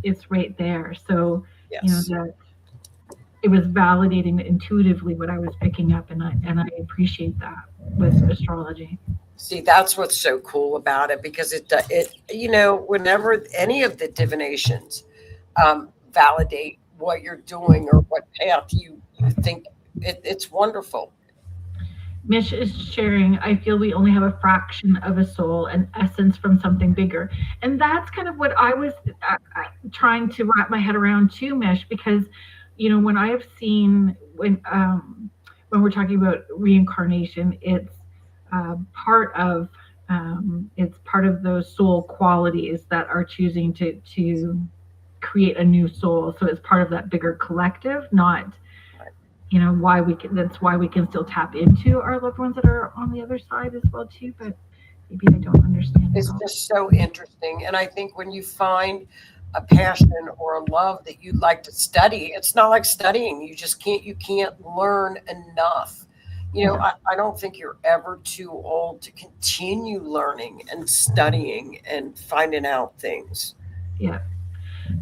It's right there. So yes. that it was validating intuitively what I was picking up, and I appreciate that with astrology. See, that's what's so cool about it, because it whenever any of the divinations validate what you're doing or what path you think, it's wonderful. Mish is sharing, I feel we only have a fraction of a soul and essence from something bigger. And that's kind of what I was trying to wrap my head around too, Mish, because, when I have seen, when we're talking about reincarnation, it's part of those soul qualities that are choosing to create a new soul. So it's part of that bigger collective, not that's why we can still tap into our loved ones that are on the other side as well too. But maybe I don't understand. It's just so interesting. And I think when you find a passion or a love that you'd like to study, it's not like studying. You can't learn enough. I don't think you're ever too old to continue learning and studying and finding out things. Yeah.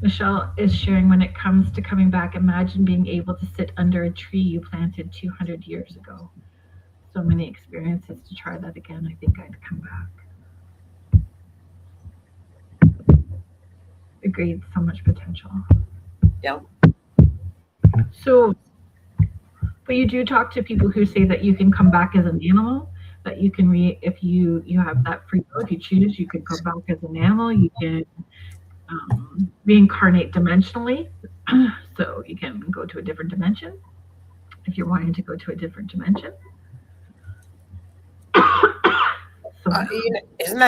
Michelle is sharing, when it comes to coming back, imagine being able to sit under a tree you planted 200 years ago. So many experiences to try that again. I think I'd come back. Agreed. So much potential. Yeah. So, but you do talk to people who say that you can come back as an animal, that you can if you have that free will, if you choose, you could go back as an animal. You can reincarnate dimensionally, so you can go to a different dimension if you're wanting to go to a different dimension. Isn't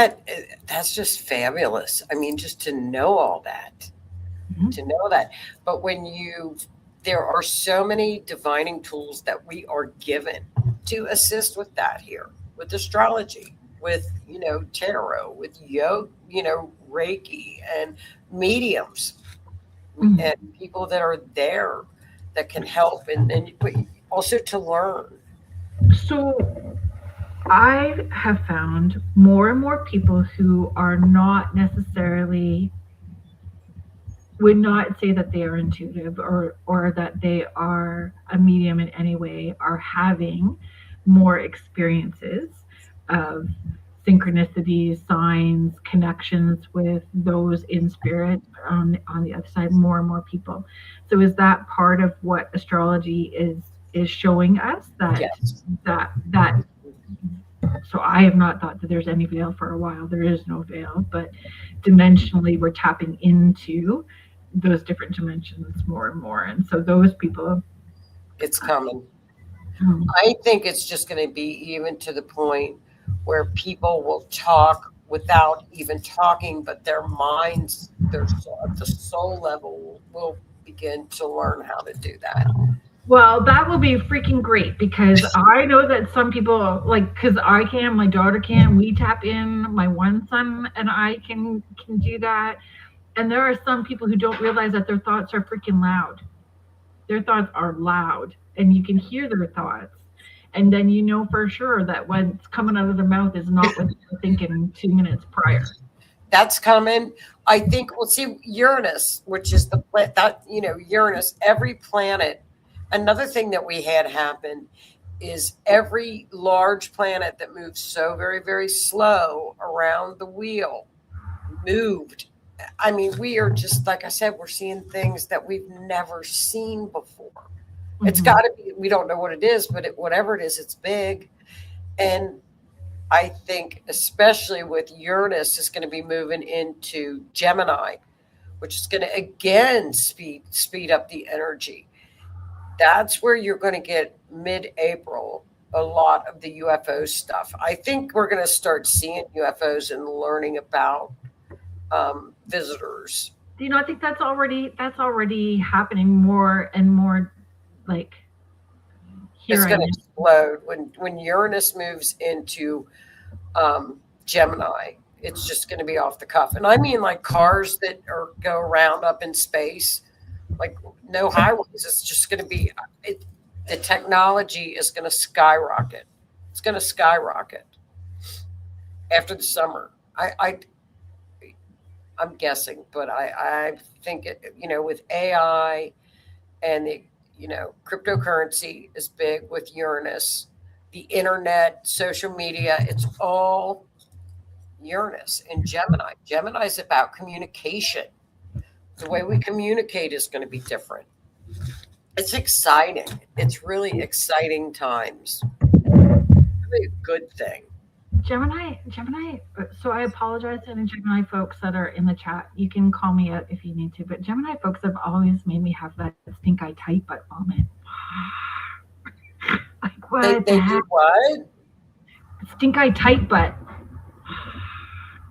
that's just fabulous? I mean, just to know all that, to know that. But there are so many divining tools that we are given to assist with that here, with astrology, with tarot, with yoga, Reiki, and mediums, and people that are there that can help, and also to learn. So I have found more and more people who are not necessarily, would not say that they are intuitive or that they are a medium in any way, are having more experiences of synchronicities, signs, connections with those in spirit on the other side, more and more people. So is that part of what astrology is showing us, that Yes. that so I have not thought that there's any veil for a while. There is no veil, but dimensionally we're tapping into those different dimensions more and more. And so those people, it's coming. I think it's just going to be even to the point where people will talk without even talking, but their minds, at the soul level, will begin to learn how to do that. Well, that will be freaking great, because I know that some people, because I can, my daughter can, we tap in, my one son and I can do that. And there are some people who don't realize that their thoughts are freaking loud. Their thoughts are loud, and you can hear their thoughts. And then for sure that what's coming out of their mouth is not what they're thinking 2 minutes prior. That's coming. I think we'll see Uranus, which is the planet that, Uranus, every planet. Another thing that we had happen is every large planet that moves so very, very slow around the wheel moved I mean, we are just, like I said, we're seeing things that we've never seen before. Mm-hmm. It's got to be, we don't know what it is, but whatever it is, it's big. And I think especially with Uranus is going to be moving into Gemini, which is going to again speed up the energy. That's where you're going to get mid-April a lot of the UFO stuff. I think we're going to start seeing UFOs and learning about visitors. Do you not think that's already happening more and more? Like, it's going to explode when Uranus moves into Gemini. It's just going to be off the cuff, and I mean like cars that go around up in space, like no highways. It's just going to be the technology is going to skyrocket. It's going to skyrocket after the summer. I'm guessing, but I think it, with AI and the, cryptocurrency is big with Uranus, the internet, social media, it's all Uranus and Gemini. Gemini is about communication. The way we communicate is going to be different. It's exciting. It's really exciting times. Really a good thing. Gemini, so I apologize to any Gemini folks that are in the chat. You can call me out if you need to, but Gemini folks have always made me have that stink eye tight butt moment. Like, what? They do what? Stink eye tight butt.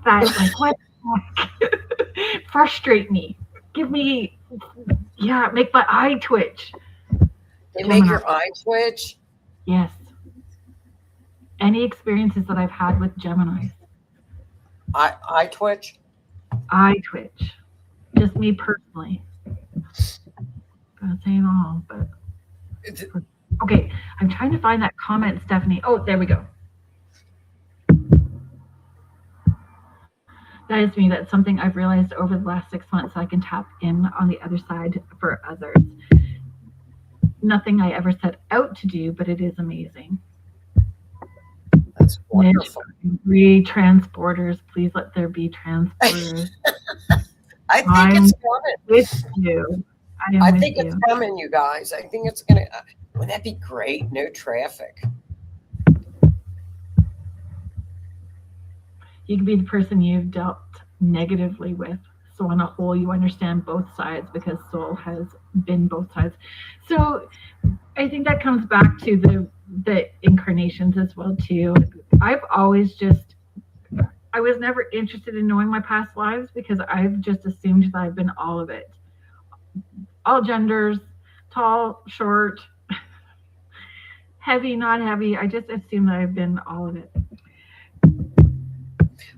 That, like, what? Frustrate me. Give me, make my eye twitch. They make your eye twitch? Yes. Any experiences that I've had with Gemini. Eye twitch? Eye twitch. Just me personally. Not saying all, but okay. I'm trying to find that comment, Stephanie. Oh, there we go. That is me. That's something I've realized over the last 6 months. I can tap in on the other side for others. Nothing I ever set out to do, but it is amazing. That's wonderful. Transporters, please let there be transporters. I think it's coming. With you. I think it's coming, you guys. I think it's going to, wouldn't that be great? No traffic. You can be the person you've dealt negatively with. So on a whole, you understand both sides because soul has been both sides. So I think that comes back to the incarnations as well too. I was never interested in knowing my past lives because I've just assumed that I've been all of it. All genders, tall, short, heavy, not heavy. I just assume that I've been all of it.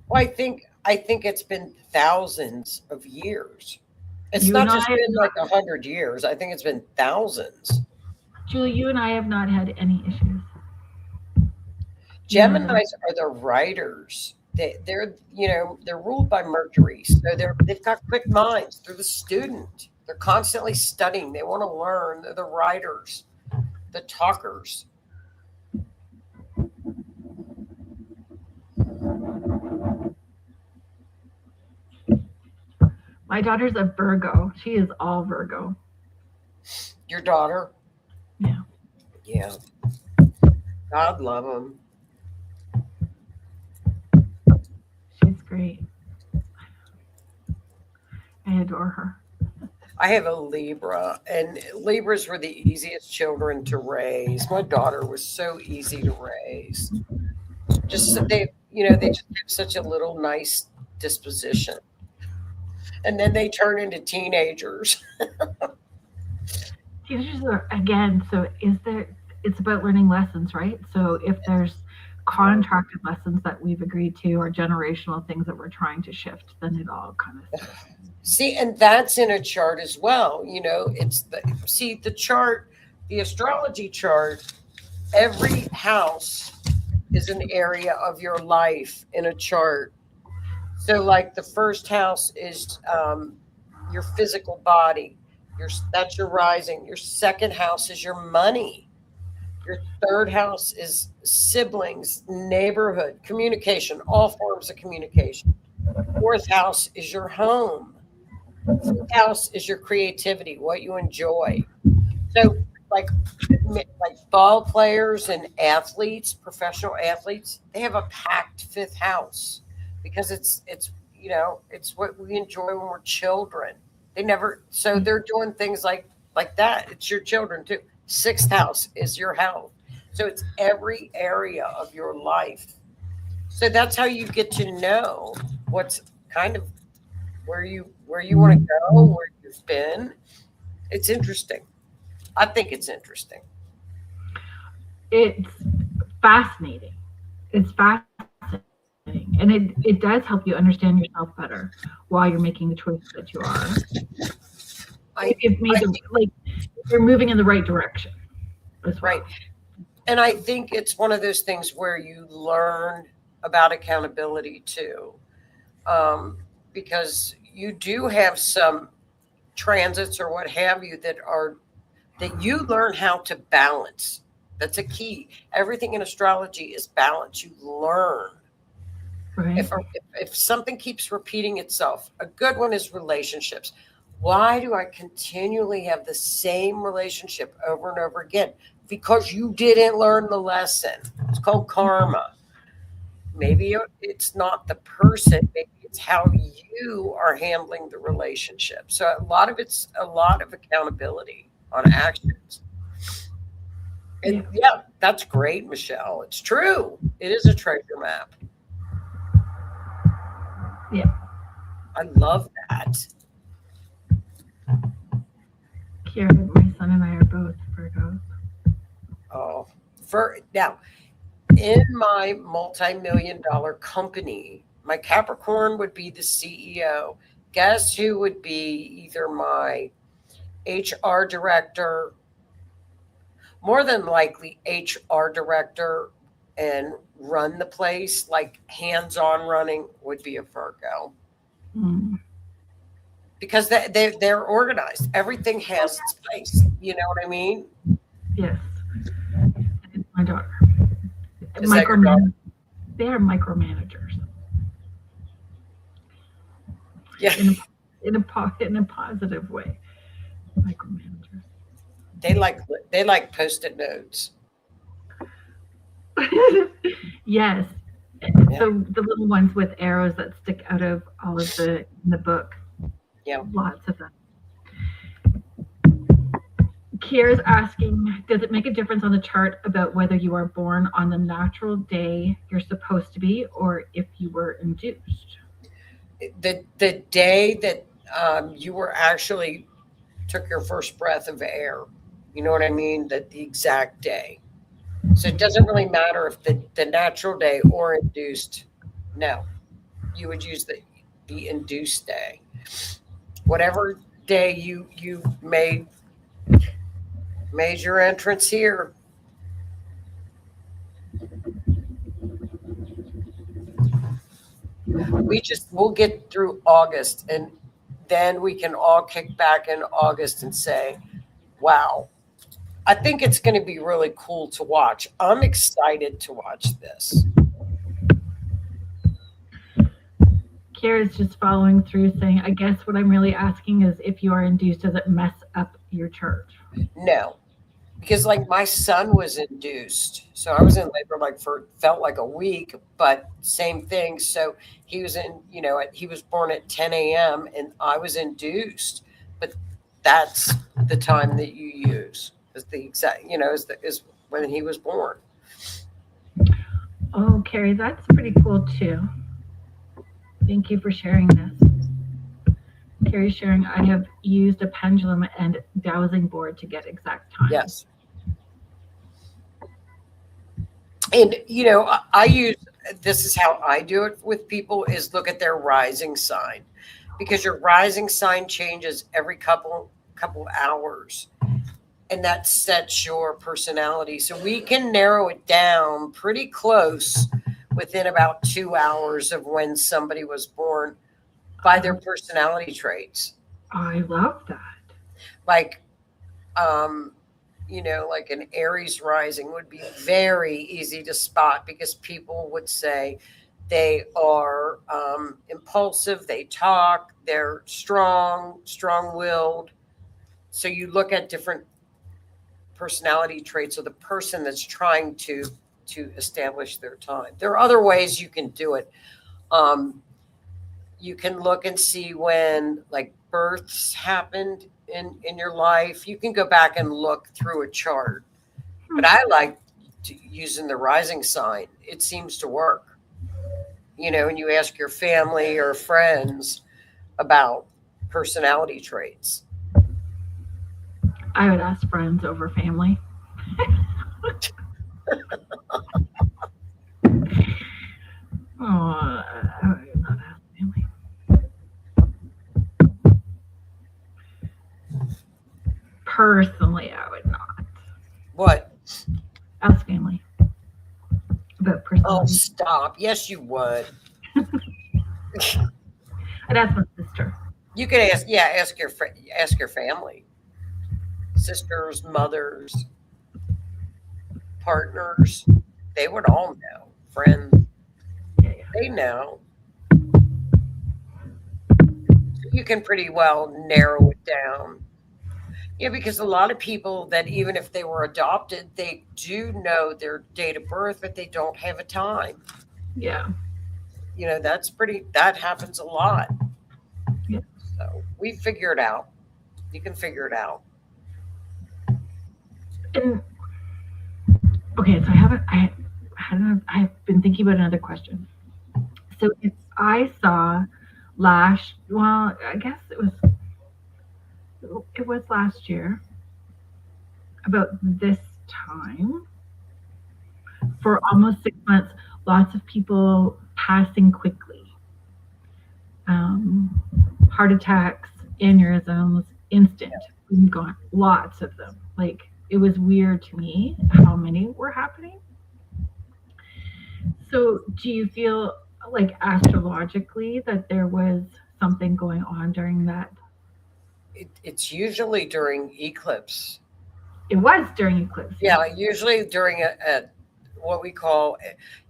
Well, I think it's been thousands of years. It's not just been like 100 years. I think it's been thousands. Julie, you and I have not had any issues. Geminis are the writers. They're ruled by Mercury, so they've got quick minds. They're the student. They're constantly studying. They want to learn. They're the writers, the talkers. My daughter's a Virgo. She is all Virgo. Your daughter? Yeah. Yeah. God love them. She's great. I adore her. I have a Libra, and Libras were the easiest children to raise. My daughter was so easy to raise. Just they just have such a little nice disposition. And then they turn into teenagers. Teenagers are, again, so it's about learning lessons, right? So if there's contracted lessons that we've agreed to or generational things that we're trying to shift, then it all kind of see, and that's in a chart as well. It's the chart, the astrology chart, every house is an area of your life in a chart. So like the first house is your physical body. That's your rising. Your second house is your money. Your third house is siblings, neighborhood, communication, all forms of communication. Fourth house is your home. Fifth house is your creativity, what you enjoy. So, like, ball players and athletes, professional athletes, they have a packed fifth house because it's it's what we enjoy when we're children. They never, so they're doing things like that. It's your children too. Sixth house is your health. So it's every area of your life. So that's how you get to know what's kind of where you want to go, where you've been. It's interesting. I think it's interesting. It's fascinating. It's fascinating. And it does help you understand yourself better while you're making the choices that you are. You're moving in the right direction as well. Right. And I think it's one of those things where you learn about accountability too. Because you do have some transits or what have you that you learn how to balance. That's a key. Everything in astrology is balance. You learn. Right. If something keeps repeating itself, a good one is relationships. Why do I continually have the same relationship over and over again? Because you didn't learn the lesson. It's called karma. Maybe it's not the person, maybe it's how you are handling the relationship. So it's a lot of accountability on actions. And yeah, that's great, Michelle. It's true. It is a treasure map. Yeah. I love that. Kira, my son and I are both Virgos. Oh, now, in my multi-million-dollar company, my Capricorn would be the CEO. Guess who would be either my HR director, more than likely HR director, and run the place, like hands-on running, would be a Virgo. Because they're organized. Everything has its place. You know what I mean? Yes. It's my daughter. Is that your daughter? They are micromanagers. Yeah. In a positive way. Micromanagers. They like Post-it notes. Yes. Yeah. So the little ones with arrows that stick out of all of the book. Yeah. Lots of them. Kira's asking, does it make a difference on the chart about whether you are born on the natural day you're supposed to be or if you were induced? The day that you were actually took your first breath of air. You know what I mean? The exact day. So it doesn't really matter if the natural day or induced. No, you would use the induced day. Whatever day you made your entrance here. We'll get through August, and then we can all kick back in August and say, wow, I think it's going to be really cool to watch. I'm excited to watch this. Kira's just following through saying, I guess what I'm really asking is if you are induced, does it mess up your chart? No, because like my son was induced. So I was in labor felt like a week, but same thing. So he was he was born at 10 a.m. and I was induced, but that's the time that you use is the exact, is when he was born. Oh, Carrie, that's pretty cool too. Thank you for sharing this. Carrie's sharing, I have used a pendulum and dowsing board to get exact time. Yes. And, I use, this is how I do it with people, is look at their rising sign, because your rising sign changes every couple hours, and that sets your personality. So we can narrow it down pretty close within about 2 hours of when somebody was born by their personality traits. I love that. Like an Aries rising would be very easy to spot, because people would say They are impulsive. They talk. They're strong-willed. So you look at different personality traits of the person that's trying to establish their time. There are other ways you can do it. You can look and see when like births happened in your life. You can go back and look through a chart. But I like using the rising sign. It seems to work. And you ask your family or friends about personality traits. I would ask friends over family. I would not ask family. Personally, I would not. What? Ask family. About personality. Oh, stop. Yes, you would. I'd ask my sister. You could ask your family. Sisters, mothers, partners. They would all know. Friends. Yeah. They know. You can pretty well narrow it down. Yeah, because a lot of people that even if they were adopted, they do know their date of birth, but they don't have a time. Yeah. That happens a lot. Yeah. So we figure it out. You can figure it out. And okay, so I've been thinking about another question. So if I saw I guess it was last year, about this time, for almost 6 months, lots of people passing quickly. Heart attacks, aneurysms, instant. Gone. Lots of them. Like, it was weird to me how many were happening. So do you feel like astrologically that there was something going on during that? It's usually during eclipse. It was during eclipse. Yeah, usually during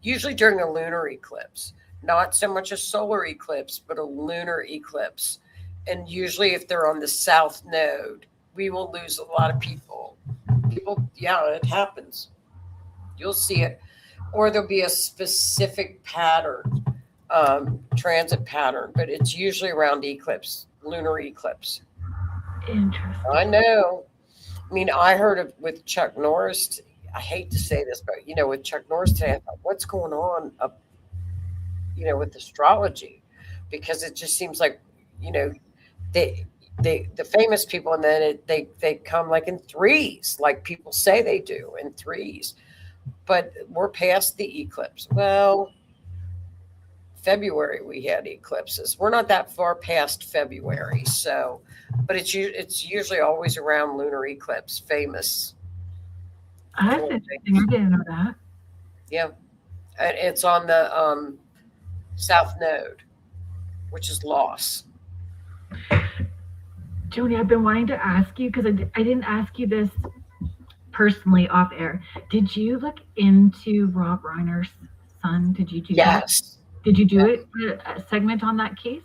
usually during a lunar eclipse. Not so much a solar eclipse, but a lunar eclipse. And usually if they're on the south node, we will lose a lot of people. Yeah, it happens. You'll see it. Or there'll be a specific pattern, transit pattern, but it's usually around lunar eclipse. Interesting. I know. I mean, I heard it with Chuck Norris. I hate to say this, but with Chuck Norris today, I thought, what's going on with astrology? Because it just seems like, the famous people, and then they come like in threes, like people say they do in threes. But we're past the eclipse. Well, February we had eclipses. We're not that far past February, so. But it's usually always around lunar eclipse. Famous. That's interesting. I didn't know that. Yeah, it's on the south node, which is loss. Joni, I've been wanting to ask you, because I didn't ask you this personally off air. Did you look into Rob Reiner's son? Did you do that? Did you do a segment on that case?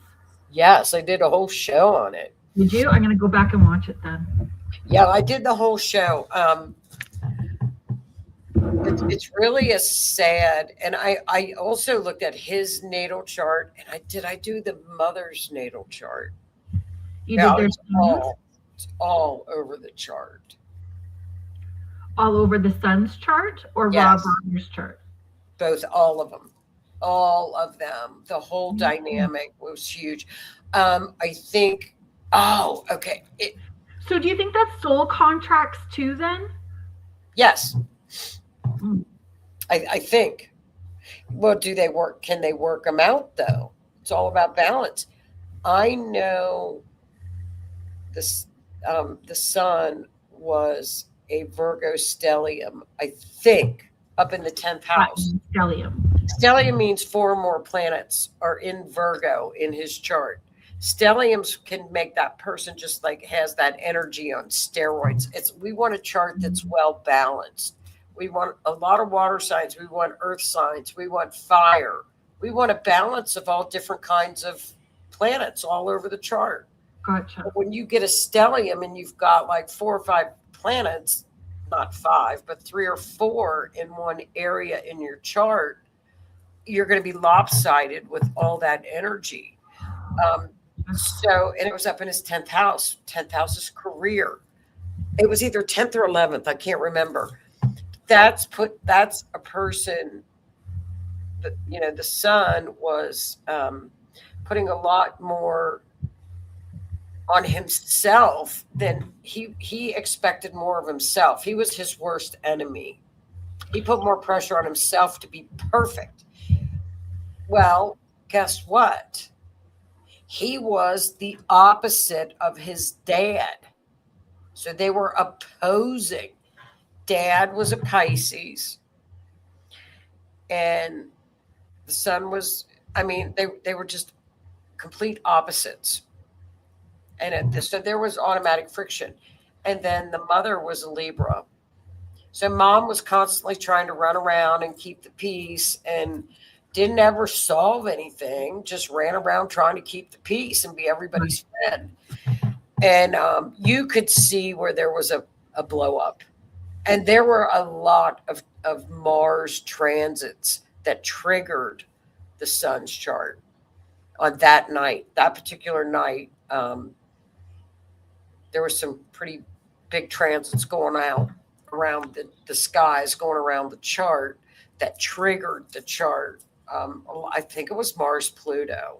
Yes, I did a whole show on it. Did you? I'm going to go back and watch it then. Yeah, I did the whole show. It's really a sad, and I also looked at his natal chart, and I do the mother's natal chart. It's all over the chart. All over the sun's chart or Rob Reiner's chart? Both, all of them. All of them. The whole dynamic was huge. I think, okay. So do you think that's soul contracts too then? Yes. I think. Well, do they work? Can they work them out though? It's all about balance. I know this, the sun was a Virgo stellium, I think, up in the 10th house. Stellium means 4 more planets are in Virgo in his chart. Stelliums can make that person just like has that energy on steroids. We want a chart that's well balanced. We want a lot of water signs. We want earth signs. We want fire. We want a balance of all different kinds of planets all over the chart. Gotcha. But when you get a stellium and you've got like 4 or 5 planets, not 5, but 3 or 4 in one area in your chart, you're going to be lopsided with all that energy. And it was up in his 10th house. 10th house is career. It was either 10th or 11th. I can't remember. That's a person that, the sun was putting a lot more on himself than he expected more of himself. He was his worst enemy. He put more pressure on himself to be perfect. Well, guess what? He was the opposite of his dad. So they were opposing. Dad was a Pisces. And the son was, they were just complete opposites. And so there was automatic friction. And then the mother was a Libra. So mom was constantly trying to run around and keep the peace and didn't ever solve anything, just ran around trying to keep the peace and be everybody's friend. And you could see where there was a blow up. And there were a lot of Mars transits that triggered the sun's chart on that night, that particular night. There were some pretty big transits going out around the skies, going around the chart that triggered the chart. I think it was Mars Pluto.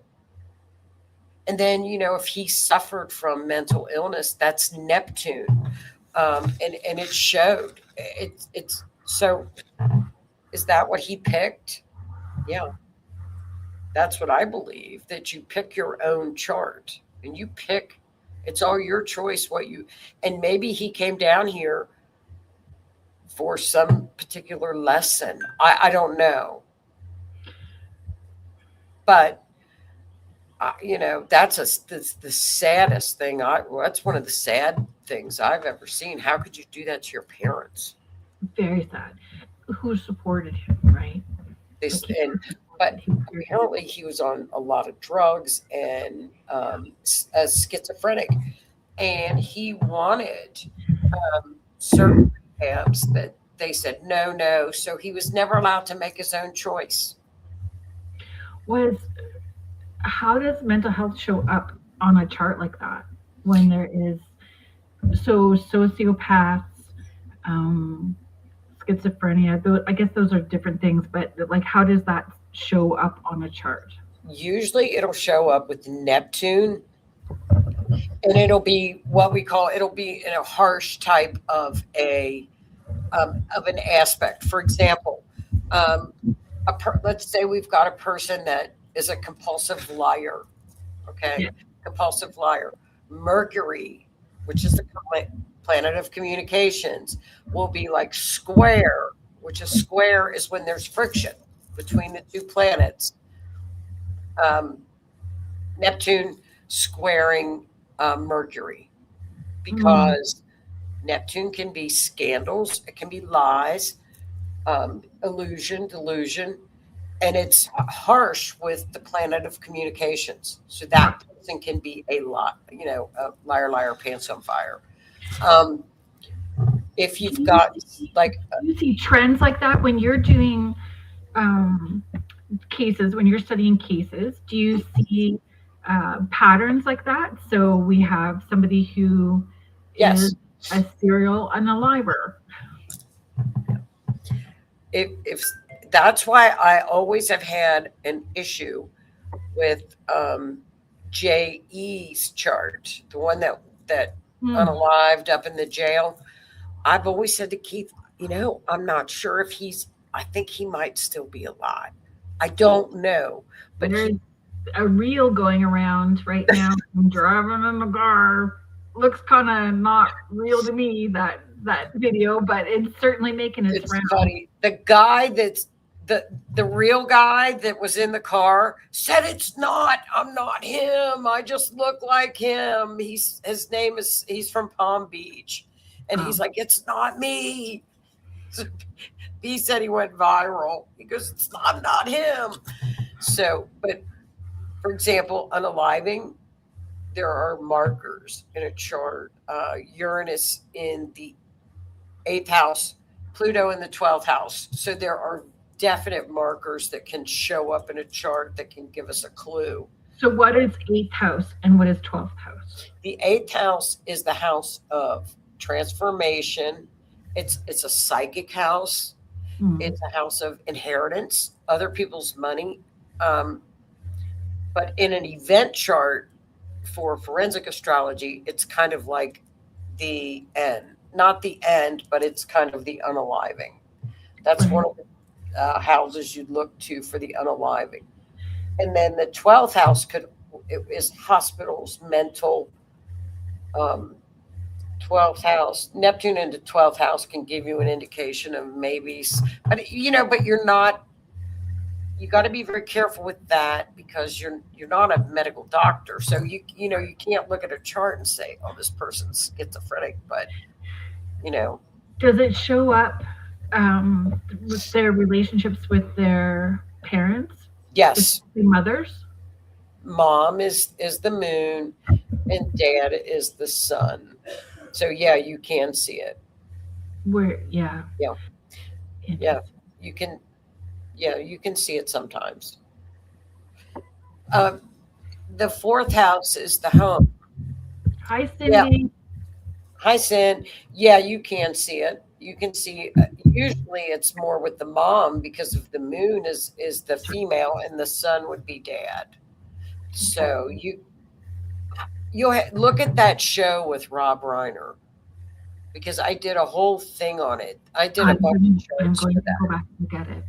And then, if he suffered from mental illness, that's Neptune. And it showed. It's so, is that what he picked? Yeah. That's what I believe, that you pick your own chart and you pick, it's all your choice and maybe he came down here for some particular lesson. I don't know. But, that's the saddest thing. That's one of the sad things I've ever seen. How could you do that to your parents? Very sad. Who supported him, right? But apparently he was on a lot of drugs and as schizophrenic. And he wanted certain rehabs that they said, no. So he was never allowed to make his own choice. How does mental health show up on a chart like that when there is sociopaths, schizophrenia? I guess those are different things, but like, how does that show up on a chart? Usually it'll show up with Neptune, and it'll be it'll be in a harsh type of an aspect. For example, let's say we've got a person that is a compulsive liar. Okay. Yeah. Compulsive liar. Mercury, which is the planet of communications, will be like square, which is square is when there's friction between the two planets. Neptune squaring Mercury, because Neptune can be scandals, it can be lies, illusion, delusion, and it's harsh with the planet of communications. So that person can be a lot, a liar, pants on fire. If you've got you see trends like that when you're doing cases, when you're studying cases, do you see patterns like that? So we have somebody who is a serial and a liar. If that's why I always have had an issue with J.E.'s chart, the one that unalived up in the jail. I've always said to Keith, I'm not sure if I think he might still be alive. I don't know. But there's a reel going around right now. I'm driving in the car. Looks kind of not real to me, that video, but it's certainly making its round. Funny. The guy that's the real guy that was in the car said, I'm not him. I just look like him. He's from Palm Beach. And he's like, it's not me. He said he went viral. He goes, I'm not him. So, but for example, unaliving, there are markers in a chart. Uranus in the 8th house, Pluto in the 12th house. So there are definite markers that can show up in a chart that can give us a clue. So what is 8th house and what is 12th house? The 8th house is the house of transformation. It's a psychic house. It's a house of inheritance, other people's money. But in an event chart for forensic astrology, it's kind of like the end. Not the end, but it's kind of the unaliving. That's one of the houses you'd look to for the unaliving. And then the 12th house is hospitals, mental. 12th house, Neptune into 12th house can give you an indication of maybes. But but you're not. You got to be very careful with that because you're not a medical doctor, so you can't look at a chart and say, oh, this person's schizophrenic, but Does it show up with their relationships with their parents? Yes. The mothers? Mom is the moon and dad is the sun. So yeah, you can see it. Yeah. You can. Yeah, you can see it sometimes. The 4th house is the home. Hi, Cindy. Yeah. Hi, Cindy. Yeah, you can see it. You can see. Usually, it's more with the mom because of the moon is the female and the sun would be dad. So you'll look at that show with Rob Reiner because I did a whole thing on it. I did a bunch of shows. I'm going to go back and look at it.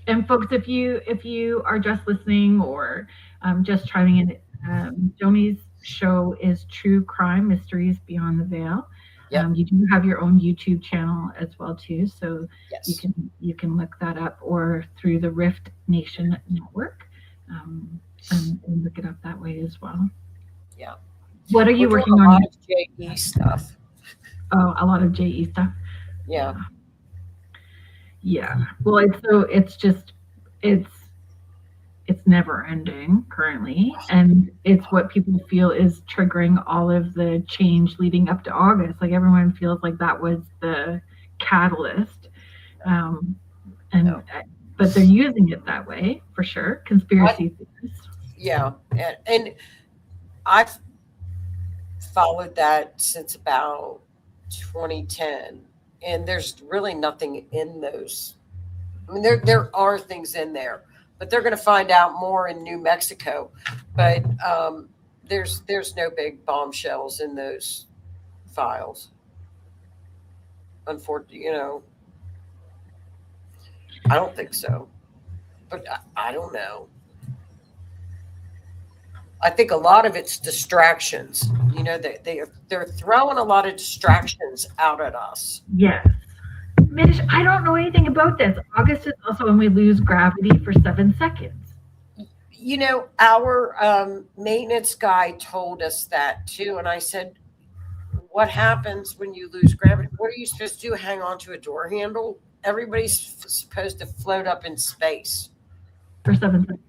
And folks, if you are just listening or just chiming in, Joni's show is True Crime Mysteries Beyond the Veil. Yep. You do have your own YouTube channel as well too, so yes. you can look that up or through the Rift Nation Network and look it up that way as well. Yeah. What are you working on? A lot of JE stuff. Oh, a lot of JE stuff. Yeah. Yeah. Well, it's never ending currently, and it's what people feel is triggering all of the change leading up to August. Like everyone feels like that was the catalyst, but they're using it that way for sure. Conspiracy theorists. Yeah, and I've followed that since about 2010. And there's really nothing in those. I mean, there are things in there, but they're going to find out more in New Mexico. But there's no big bombshells in those files. Unfortunately, I don't think so. But I don't know. I think a lot of it's distractions. They're throwing a lot of distractions out at us. Yes. Mitch, I don't know anything about this. August is also when we lose gravity for 7 seconds. Our maintenance guy told us that too. And I said, what happens when you lose gravity? What are you supposed to do? Hang on to a door handle? Everybody's supposed to float up in space. For 7 seconds.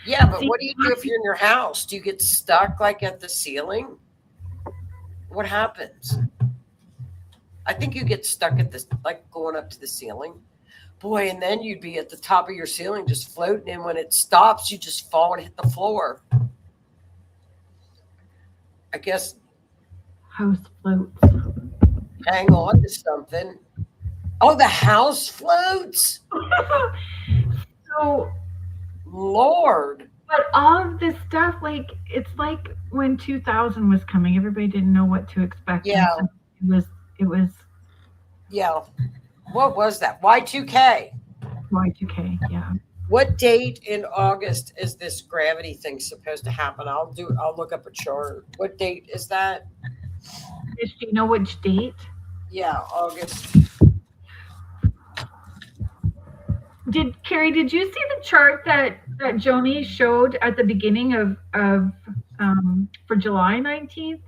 Yeah, but what do you do if you're in your house? Do you get stuck like at the ceiling? What happens? I think you get stuck at this, like going up to the ceiling. Boy, and then you'd be at the top of your ceiling just floating, and when it stops, you just fall and hit the floor. I guess. House floats. Hang on to something. Oh, the house floats? So. Lord. But all of this stuff, it's like when 2000 was coming, everybody didn't know what to expect. Yeah. It was. Yeah. What was that? Y2K. Y2K, yeah. What date in August is this gravity thing supposed to happen? I'll look up a chart. What date is that? Do you know which date? Yeah, August. Carrie, did you see the chart that Joni showed at the beginning of for July 19th?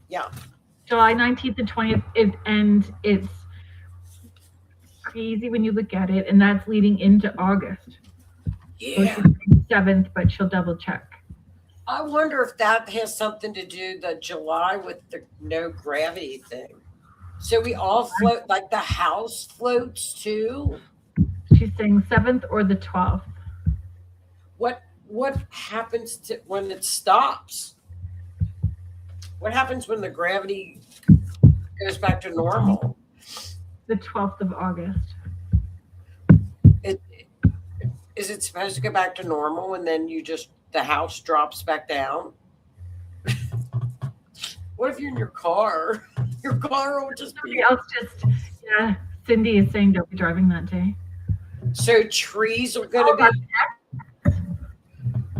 Yeah. July 19th and 20th, and it's crazy when you look at it, and that's leading into August. Yeah. So she's 7th, but she'll double check. I wonder if that has something to do the July with the no gravity thing. So we all float, like the house floats too. She's saying 7th or the 12th. What happens to when it stops? What happens when the gravity goes back to normal? The 12th of August. Is it supposed to go back to normal and then the house drops back down? What if you're in your car? Your car will just be... Yeah, Cindy is saying don't be driving that day. So trees are going to be...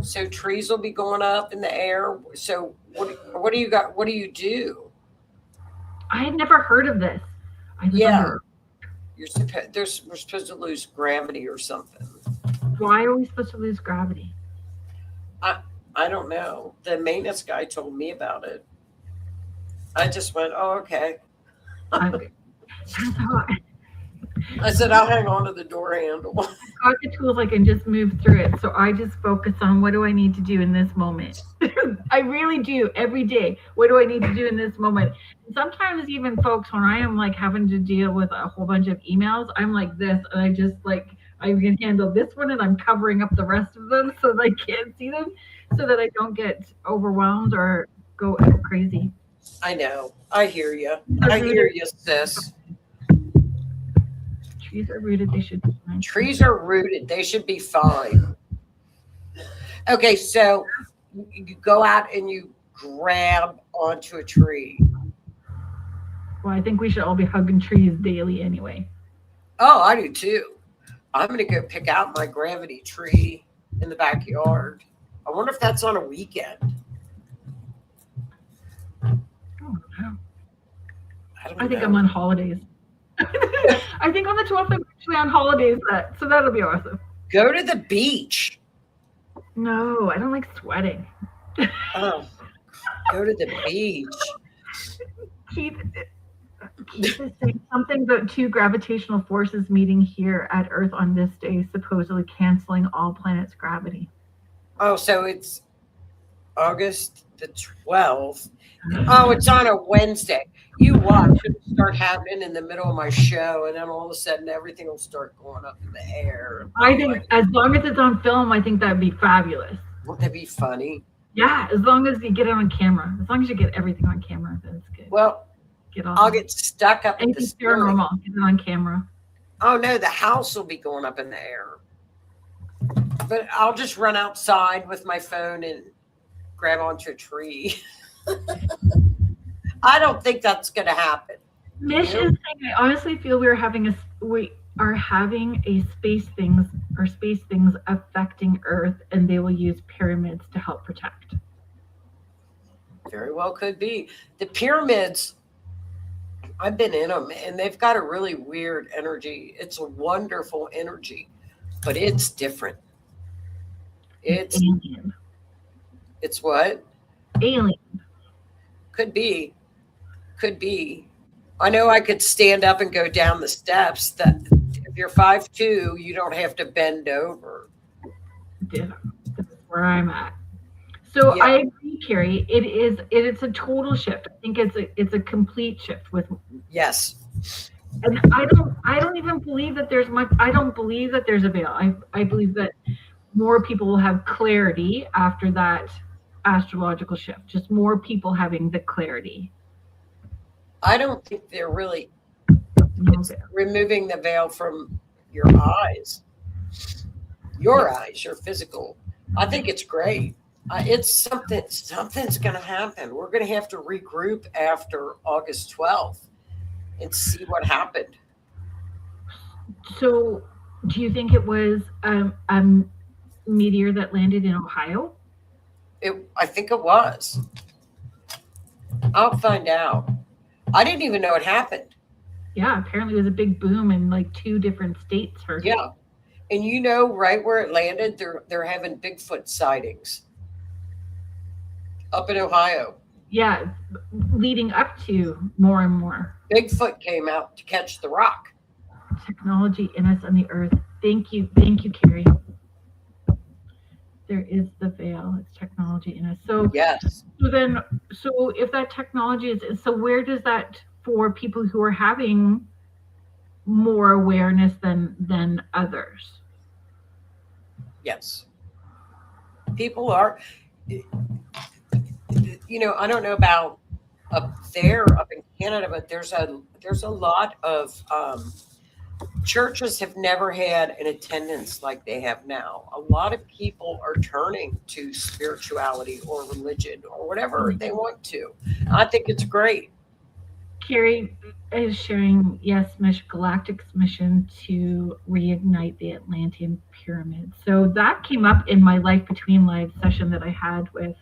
So trees will be going up in the air. So what do you got? What do you do? I had never heard of this. We're supposed to lose gravity or something. Why are we supposed to lose gravity? I don't know. The maintenance guy told me about it. I just went, oh, okay. I said, I'll hang on to the door handle. I've got the tools, I can just move through it. So I just focus on what do I need to do in this moment. I really do every day. What do I need to do in this moment? And sometimes even folks, when I am like having to deal with a whole bunch of emails, I'm like this, and I just like, I can handle this one and I'm covering up the rest of them so that I can't see them, so that I don't get overwhelmed or go crazy. I know. I hear you. I hear you, sis. Trees are rooted. They should be fine. Trees are rooted. They should be fine. Okay, so you go out and you grab onto a tree. Well, I think we should all be hugging trees daily anyway. Oh, I do too. I'm going to go pick out my gravity tree in the backyard. I wonder if that's on a weekend. I think I'm on holidays. I think on the 12th I'm actually on holidays, so that'll be awesome. Go to the beach. No, I don't like sweating. Oh, go to the beach. Keith is saying something about 2 gravitational forces meeting here at Earth on this day, supposedly canceling all planets' gravity. Oh, so it's August the 12th. Oh, it's on a Wednesday. You watch it start happening in the middle of my show, and then all of a sudden everything will start going up in the air. I think as long as it's on film, I think that'd be fabulous. Wouldn't that be funny? Yeah, as long as you get it on camera. As long as you get everything on camera, that's good. Well, I'll get stuck up in the paranormal. Get it on camera. Oh no, the house will be going up in the air. But I'll just run outside with my phone and grab onto a tree. I don't think that's going to happen. Mish is saying, I honestly feel we are having a space things affecting Earth, and they will use pyramids to help protect. Very well could be. The pyramids, I've been in them, and they've got a really weird energy. It's a wonderful energy, but it's different. It's alien. It's what? Alien. Could be. I know I could stand up and go down the steps. That if you're 5'2", you don't have to bend over. Yeah, that's where I'm at. So yeah. I agree, Carrie. It's a total shift. I think it's a complete shift with. Yes. And I don't even believe that there's much. I don't believe that there's a veil. I believe that more people will have clarity after that astrological shift. Just more people having the clarity. I don't think they're really removing the veil from your eyes. Your eyes, your physical. I think it's great. It's something's going to happen. We're going to have to regroup after August 12th and see what happened. So do you think it was a meteor that landed in Ohio? I think it was. I'll find out. I didn't even know it happened. Yeah, apparently it was a big boom in like 2 different states. Yeah. And you know, right where it landed, they're having Bigfoot sightings up in Ohio. Yeah, leading up to more and more. Bigfoot came out to catch the rock. technology in us and the earth. Thank you, Carrie. There is the veil. It's technology in us. So Yes. so if that technology is, so where does that, for people who are having more awareness than others? Yes. People are, I don't know about up in Canada, but there's a lot of churches have never had an attendance like they have now. A lot of people are turning to spirituality or religion or whatever they want to. I think it's great. Carrie is sharing, yes, Galactic's mission to reignite the Atlantean pyramid. So that came up in my Life Between Lives session that I had with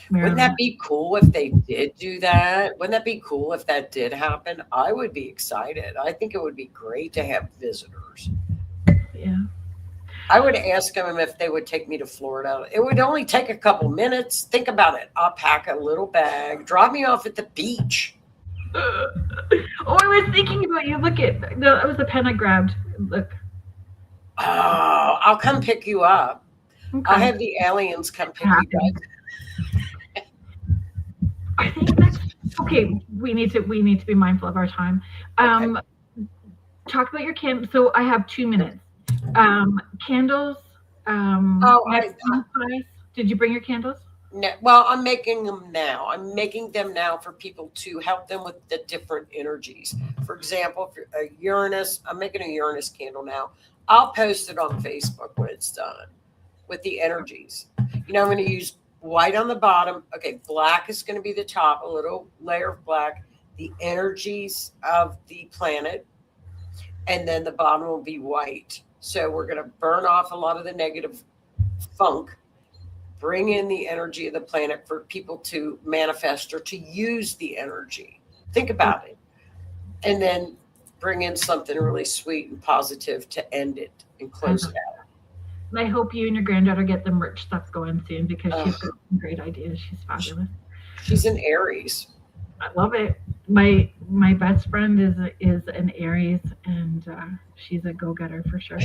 Marilyn. Wouldn't that be cool if they did do that? Wouldn't that be cool if that did happen? I would be excited. I think it would be great to have visitors. Yeah. I would ask them if they would take me to Florida. It would only take a couple minutes. Think about it. I'll pack a little bag, drop me off at the beach. Oh, I was thinking about you. Look at that was the pen I grabbed. Look. Oh, I'll come pick you up. Okay. I'll have the aliens come pick you up. I think that's okay. We need to be mindful of our time. Okay. Talk about your candle. So I have 2 minutes. Candles. Did you bring your candles? No, well, I'm making them now. I'm making them now for people to help them with the different energies. For example, if you're a Uranus, I'm making a Uranus candle now. I'll post it on Facebook when it's done with the energies. I'm going to use white on the bottom. Okay, black is going to be the top, a little layer of black, the energies of the planet, and then the bottom will be white. So we're going to burn off a lot of the negative funk, bring in the energy of the planet for people to manifest or to use the energy. Think about it. And then bring in something really sweet and positive to end it and close it out. I hope you and your granddaughter get the merch stuff going soon because she's got some great ideas. She's fabulous. She's an Aries. I love it. My best friend is an Aries, and she's a go-getter for sure.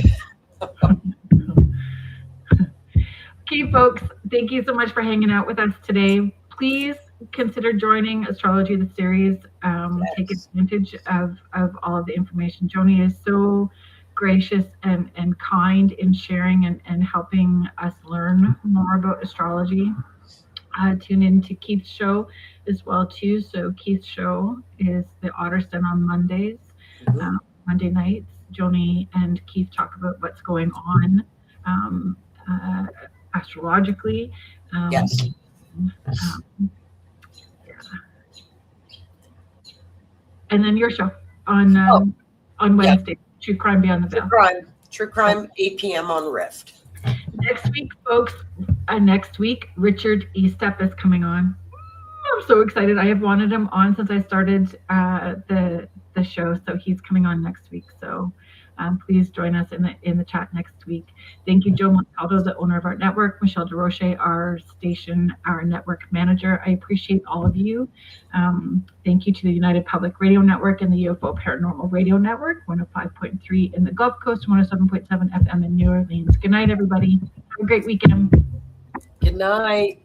Okay, folks, thank you so much for hanging out with us today. Please consider joining Astrology the Series. Take advantage of all of the information. Joni is so gracious and kind in sharing and helping us learn more about astrology. Tune in to Keith's show as well too. So Keith's show is the Otterson on Mondays, Monday nights. Joni and Keith talk about what's going on astrologically. Yes. And then your show on Wednesday. Yeah. True Crime Beyond the Veil. True Crime, 8 p.m. on Rift. Next week, folks, Richard Estep is coming on. I'm so excited. I have wanted him on since I started the show, so he's coming on next week. So please join us in the chat next week. Thank you, Joe Montaldo, the owner of our network, Michelle DeRoche, our network manager. I appreciate all of you. Thank you to the United Public Radio Network and the UFO Paranormal Radio Network, 105.3 in the Gulf Coast, 107.7 FM in New Orleans. Good night, everybody. Have a great weekend. Good night.